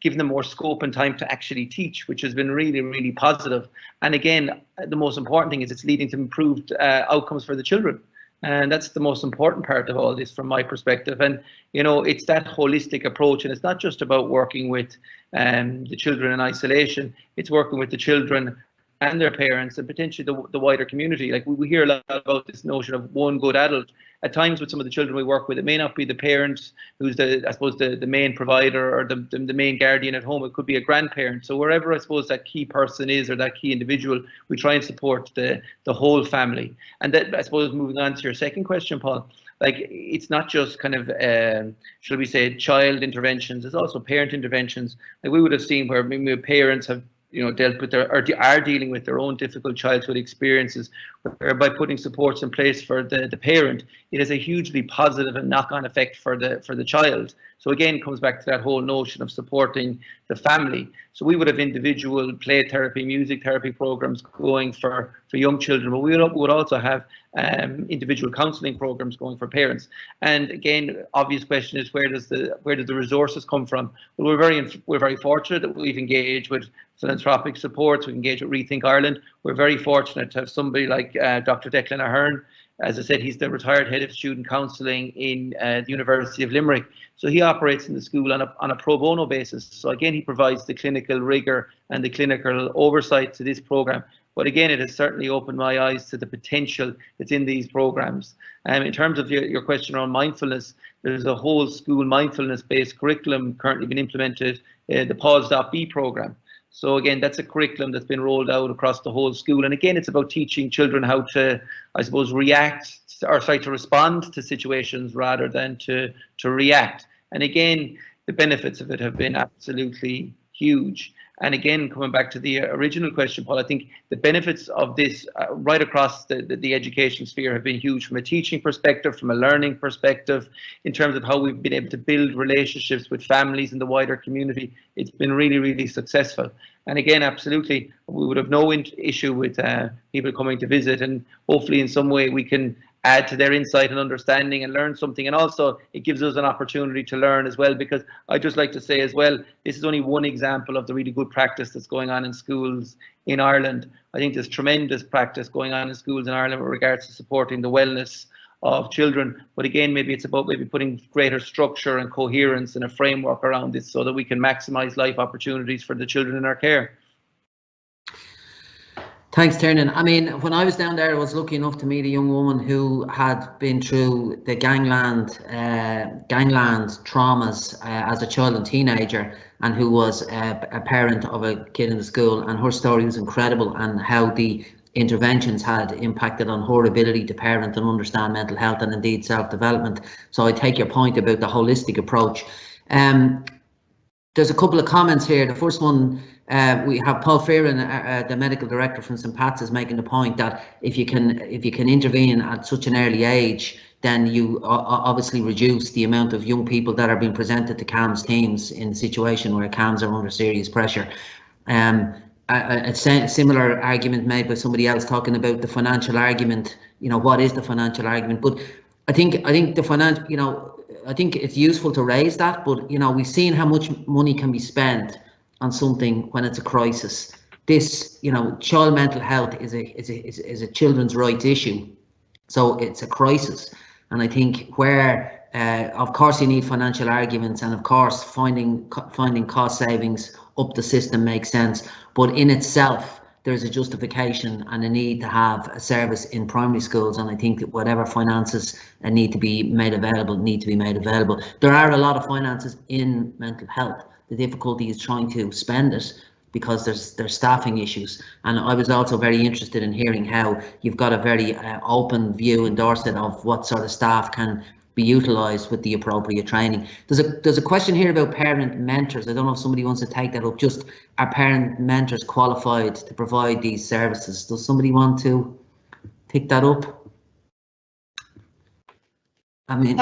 [SPEAKER 5] giving them more scope and time to actually teach, which has been really, really positive. And again, the most important thing is it's leading to improved outcomes for the children. And that's the most important part of all this from my perspective. And, you know, it's that holistic approach, and it's not just about working with the children in isolation, it's working with the children and their parents and potentially the wider community. Like we hear a lot about this notion of one good adult. at times with some of the children we work with, it may not be the parent who's the main provider or the main guardian at home. It could be a grandparent. So wherever I suppose that key person is, or that key individual, we try and support the whole family. And that, I suppose, moving on to your second question, Paul, like, it's not just kind of, shall we say, child interventions, it's also parent interventions. Like, we would have seen where maybe parents have, dealt with or are dealing with their own difficult childhood experiences, where by putting supports in place for the parent, it has a hugely positive and knock-on effect for the child. So again, it comes back to that whole notion of supporting the family. So we would have individual play therapy, music therapy programs going for young children, but we would also have individual counselling programs going for parents. And again, obvious question is, where do the resources come from? Well, we're very fortunate that we've engaged with philanthropic supports. We've engaged with Rethink Ireland. We're very fortunate to have somebody like Dr. Declan Ahern. As I said, he's the retired head of student counselling in the University of Limerick. So he operates in the school on a pro bono basis. So again, he provides the clinical rigour and the clinical oversight to this programme. But again, it has certainly opened my eyes to the potential that's in these programs. In terms of your question around mindfulness, there's a whole school mindfulness-based curriculum currently being implemented, the Pause.B programme. So again, that's a curriculum that's been rolled out across the whole school. And again, it's about teaching children how to, I suppose, to respond to situations rather than to react. And again, the benefits of it have been absolutely huge. And again, coming back to the original question, Paul, I think the benefits of this right across the education sphere have been huge, from a teaching perspective, from a learning perspective, in terms of how we've been able to build relationships with families in the wider community. It's been really, really successful. And again, absolutely, we would have no issue with people coming to visit, and hopefully in some way we can add to their insight and understanding and learn something. And also it gives us an opportunity to learn as well, because I'd just like to say as well, this is only one example of the really good practice that's going on in schools in Ireland. I think there's tremendous practice going on in schools in Ireland with regards to supporting the wellness of children. But again, maybe it's about putting greater structure and coherence and a framework around this so that we can maximise life opportunities for the children in our care.
[SPEAKER 7] Thanks, Tiernan. I mean, when I was down there, I was lucky enough to meet a young woman who had been through the gangland traumas as a child and teenager, and who was a parent of a kid in the school. And her story was incredible, and how the interventions had impacted on her ability to parent and understand mental health and indeed self-development. So I take your point about the holistic approach. There's a couple of comments here. The first one, we have Paul Fearon, the medical director from St. Pat's, is making the point that if you can intervene at such an early age, then you obviously reduce the amount of young people that are being presented to CAMHS teams in a situation where CAMHS are under serious pressure. A similar argument made by somebody else talking about the financial argument. What is the financial argument? But I think the financial, I think it's useful to raise that, but we've seen how much money can be spent on something when it's a crisis. This, child mental health is a children's rights issue, so it's a crisis. And I think where, of course, you need financial arguments, and of course finding cost savings up the system makes sense, but in itself there's a justification and a need to have a service in primary schools, and I think that whatever finances need to be made available need to be made available. There are a lot of finances in mental health. The difficulty is trying to spend it, because there's staffing issues. And I was also very interested in hearing how you've got a very open view in Dorset of what sort of staff can be utilised with the appropriate training. There's a question here about parent mentors. I don't know if somebody wants to take that up. Just, are parent mentors qualified to provide these services? Does somebody want to pick that up? I mean,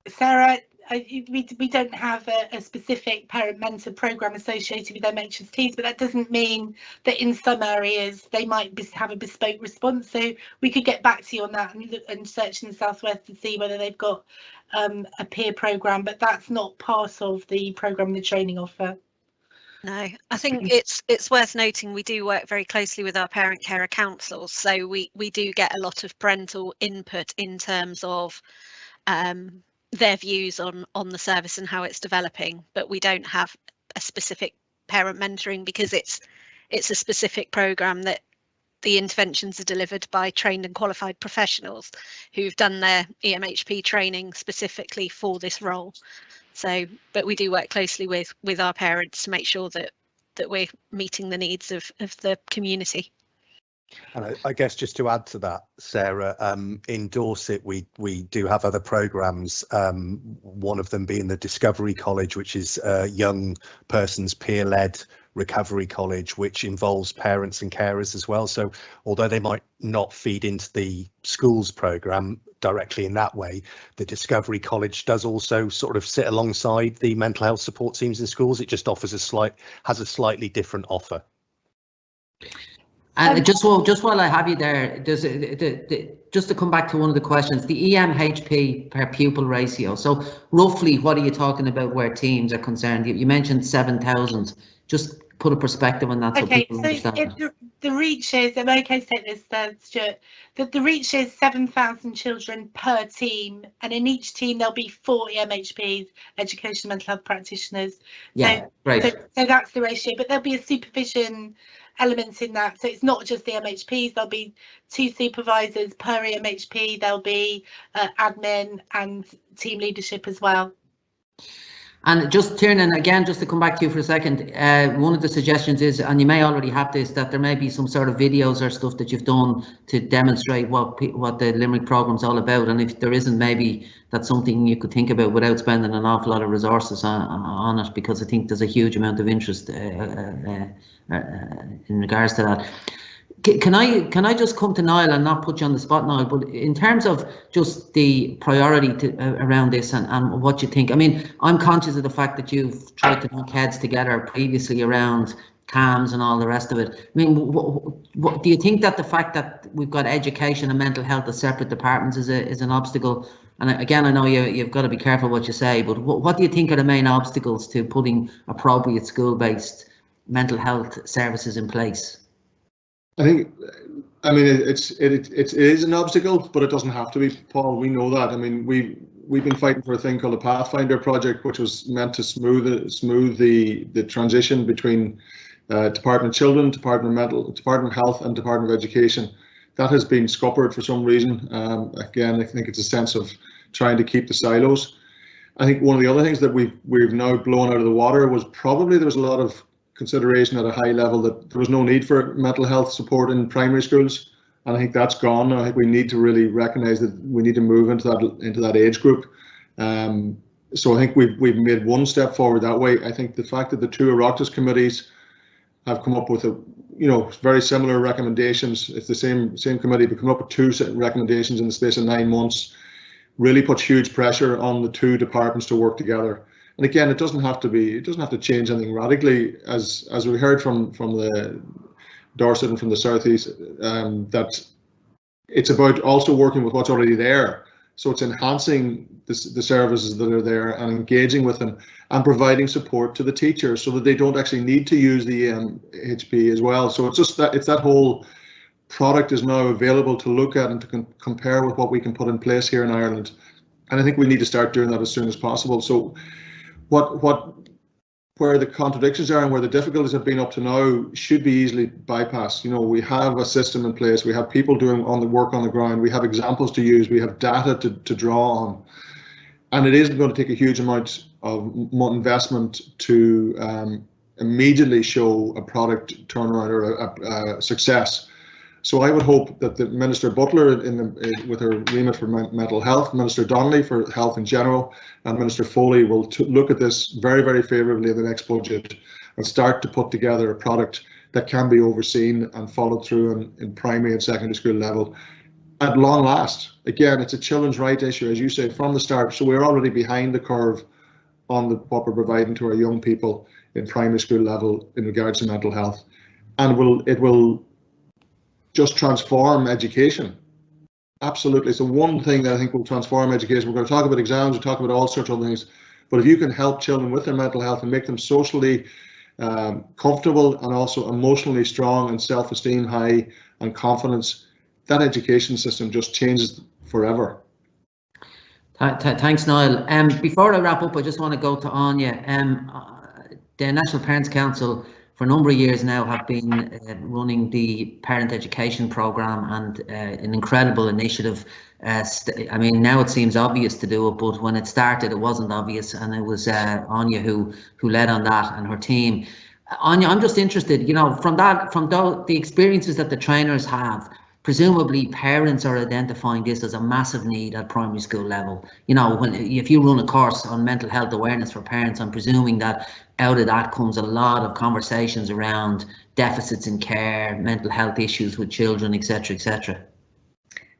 [SPEAKER 2] Sarah, we don't have a specific parent mentor programme associated with MHSTs, but that doesn't mean that in some areas they might have a bespoke response. So we could get back to you on that and search in the Southwest to see whether they've got a peer programme, but that's not part of the programme and the training offer.
[SPEAKER 3] No, I think it's worth noting we do work very closely with our parent carer councils, so we do get a lot of parental input in terms of their views on the service and how it's developing, but we don't have a specific parent mentoring because it's a specific programme that the interventions are delivered by trained and qualified professionals who've done their EMHP training specifically for this role. So, but we do work closely with our parents to make sure that we're meeting the needs of the community.
[SPEAKER 4] And I guess just to add to that, Sarah, in Dorset we do have other programmes, one of them being the Discovery College, which is a young person's peer-led recovery college, which involves parents and carers as well. So although they might not feed into the schools programme directly in that way, the Discovery College does also sort of sit alongside the mental health support teams in schools. It just offers has a slightly different offer.
[SPEAKER 7] And just while I have you there, just to come back to one of the questions, the EMHP per pupil ratio. So roughly, what are you talking about where teams are concerned? You mentioned 7,000. Just put a perspective on that.
[SPEAKER 2] Okay,
[SPEAKER 7] so
[SPEAKER 2] so the reach is, I'm okay to take this, Stuart, that the reach is 7,000 children per team, and in each team there'll be 4 EMHPs, education mental health practitioners.
[SPEAKER 7] Yeah, great.
[SPEAKER 2] So that's the ratio, but there'll be a supervision elements in that. So it's not just the MHPs, there'll be 2 supervisors per EMHP, there'll be admin and team leadership as well.
[SPEAKER 7] And just Tiernan, again, just to come back to you for a second, one of the suggestions is, and you may already have this, that there may be some sort of videos or stuff that you've done to demonstrate what the Limerick programme's all about. And if there isn't, maybe that's something you could think about without spending an awful lot of resources on it, because I think there's a huge amount of interest in regards to that. Can I just come to Niall and not put you on the spot, Niall, but in terms of just the priority around this and what you think, I mean, I'm conscious of the fact that you've tried to knock heads together previously around CAMS and all the rest of it. I mean, what do you think that the fact that we've got education and mental health as separate departments is an obstacle? And again, I know you've got to be careful what you say, but what do you think are the main obstacles to putting appropriate school-based mental health services in place?
[SPEAKER 6] I mean, it is an obstacle, but it doesn't have to be, Paul. We know that. I mean, we've been fighting for a thing called the Pathfinder project, which was meant to smooth the transition between Department of Children, Department of Health, and Department of Education. That has been scuppered for some reason. Again, I think it's a sense of trying to keep the silos. I think one of the other things that we've now blown out of the water was probably there was a lot of consideration at a high level that there was no need for mental health support in primary schools, and I think that's gone. I think we need to really recognise that we need to move into that age group. So I think we've made one step forward that way. I think the fact that the 2 Oireachtas committees have come up with very similar recommendations. It's the same committee, but come up with 2 recommendations in the space of 9 months, really puts huge pressure on the 2 departments to work together. And again, it doesn't have to change anything radically, as we heard from the Dorset and from the Southeast, that it's about also working with what's already there. So it's enhancing the services that are there and engaging with them and providing support to the teachers so that they don't actually need to use the EMHP as well. So it's just that whole product is now available to look at and to compare with what we can put in place here in Ireland. And I think we need to start doing that as soon as possible. So where the contradictions are and where the difficulties have been up to now should be easily bypassed. We have a system in place, we have people doing the work on the ground, we have examples to use, we have data to draw on, and it isn't going to take a huge amount of investment to immediately show a product turnaround or a success. So I would hope that the Minister Butler, with her remit for mental health, Minister Donnelly for health in general, and Minister Foley will look at this very, very favourably in the next budget and start to put together a product that can be overseen and followed through in primary and secondary school level at long last. Again, it's a children's right issue, as you say, from the start. So we're already behind the curve on what we're providing to our young people in primary school level in regards to mental health, and it will just transform education. Absolutely. So one thing that I think will transform education, we're going to talk about exams, we'll talk about all sorts of things, but if you can help children with their mental health and make them socially comfortable and also emotionally strong and self-esteem high and confidence, that education system just changes forever.
[SPEAKER 7] Thanks, Niall. Before I wrap up, I just want to go to Anya. The National Parents Council for a number of years now have been running the parent education programme, and an incredible initiative. I mean, now it seems obvious to do it, but when it started, it wasn't obvious, and it was Anya who led on that, and her team. Anya, I'm just interested, you know, from the experiences that the trainers have. Presumably parents are identifying this as a massive need at primary school level. You know, if you run a course on mental health awareness for parents, I'm presuming that out of that comes a lot of conversations around deficits in care, mental health issues with children, etc., etc.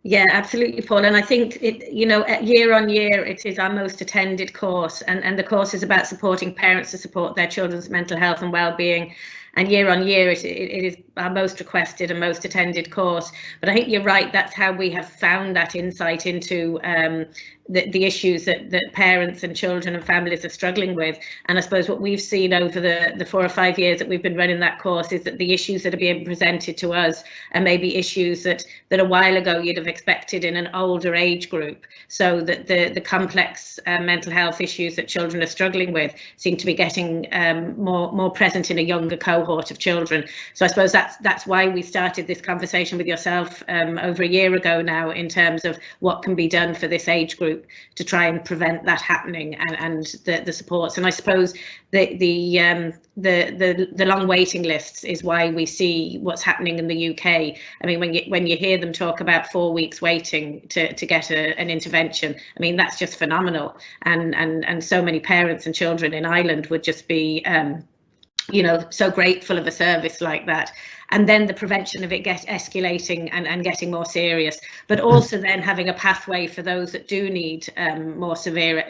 [SPEAKER 1] Yeah, absolutely, Paul. And I think year on year, it is our most attended course, and the course is about supporting parents to support their children's mental health and well-being. And year on year, it is our most requested and most attended course. But I think you're right, that's how we have found that insight into the issues that parents and children and families are struggling with. And I suppose what we've seen over the 4 or 5 years that we've been running that course is that the issues that are being presented to us are maybe issues that a while ago you'd have expected in an older age group. So that the complex mental health issues that children are struggling with seem to be getting more present in a younger cohort of children. So I suppose that's why we started this conversation with yourself over a year ago now, in terms of what can be done for this age group to try and prevent that happening, and the supports. And I suppose the long waiting lists is why we see what's happening in the UK. I mean, when you hear them talk about 4 weeks waiting to get an intervention, I mean, that's just phenomenal. And so many parents and children in Ireland would just be so grateful of a service like that. And then the prevention of it escalating and getting more serious, but also then having a pathway for those that do need more severe,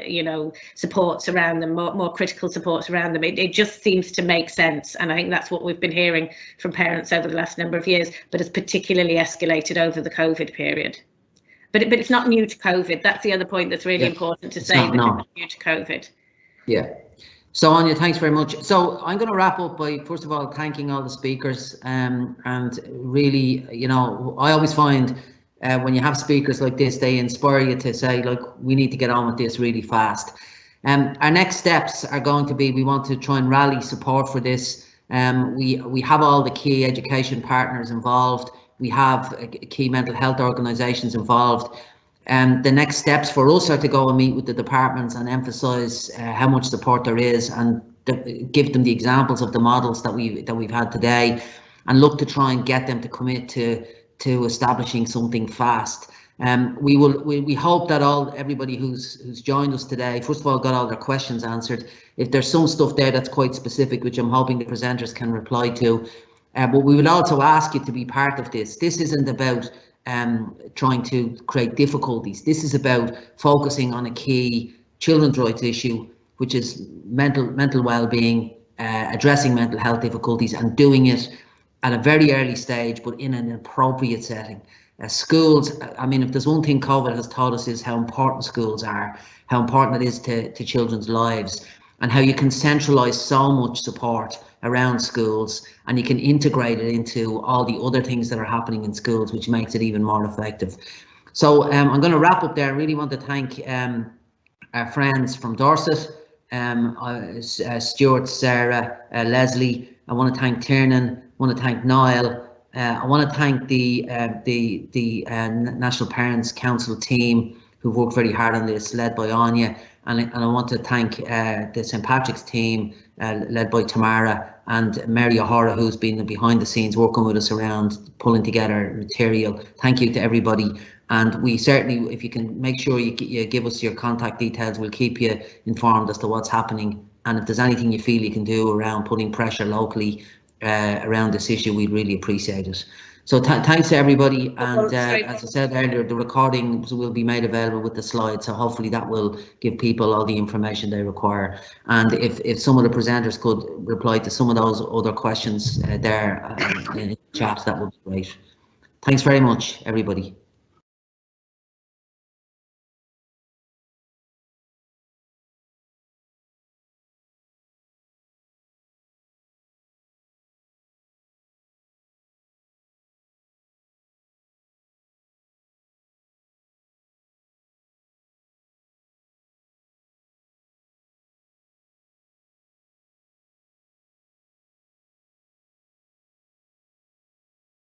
[SPEAKER 1] supports around them, more critical supports around them. It just seems to make sense. And I think that's what we've been hearing from parents over the last number of years, but it's particularly escalated over the COVID period. But it's not new to COVID. That's the other point that's really important to say, that it's not new to COVID.
[SPEAKER 7] Yeah. So Anya, thanks very much. So I'm going to wrap up by, first of all, thanking all the speakers, and really, I always find when you have speakers like this, they inspire you to say, like, we need to get on with this really fast. Our next steps are going to be, we want to try and rally support for this. We have all the key education partners involved. We have key mental health organisations involved. The next steps for us are to go and meet with the departments and emphasise how much support there is, and give them the examples of the models that we've had today, and look to try and get them to commit to establishing something fast. We hope that everybody who's joined us today, first of all, got all their questions answered. If there's some stuff there that's quite specific, which I'm hoping the presenters can reply to, but we would also ask you to be part of this. This isn't about trying to create difficulties. This is about focusing on a key children's rights issue, which is mental well-being, addressing mental health difficulties, and doing it at a very early stage, but in an appropriate setting. Schools, I mean, if there's one thing COVID has taught us, is how important schools are, how important it is to children's lives, and how you can centralise so much support around schools, and you can integrate it into all the other things that are happening in schools, which makes it even more effective. So I'm going to wrap up there. I really want to thank our friends from Dorset, Stuart, Sarah, Leslie. I want to thank Tiernan. I want to thank Niall. I want to thank the National Parents Council team, who've worked very hard on this, led by Anya. And I want to thank the St. Patrick's team, led by Tamara, and Mary O'Hara, who's been behind the scenes working with us around pulling together material. Thank you to everybody. And we certainly, if you can make sure you give us your contact details, we'll keep you informed as to what's happening. And if there's anything you feel you can do around putting pressure locally around this issue, we'd really appreciate it. So thanks to everybody, and as I said earlier, the recordings will be made available with the slides, so hopefully that will give people all the information they require. And if some of the presenters could reply to some of those other questions there in the chat, that would be great. Thanks very much, everybody.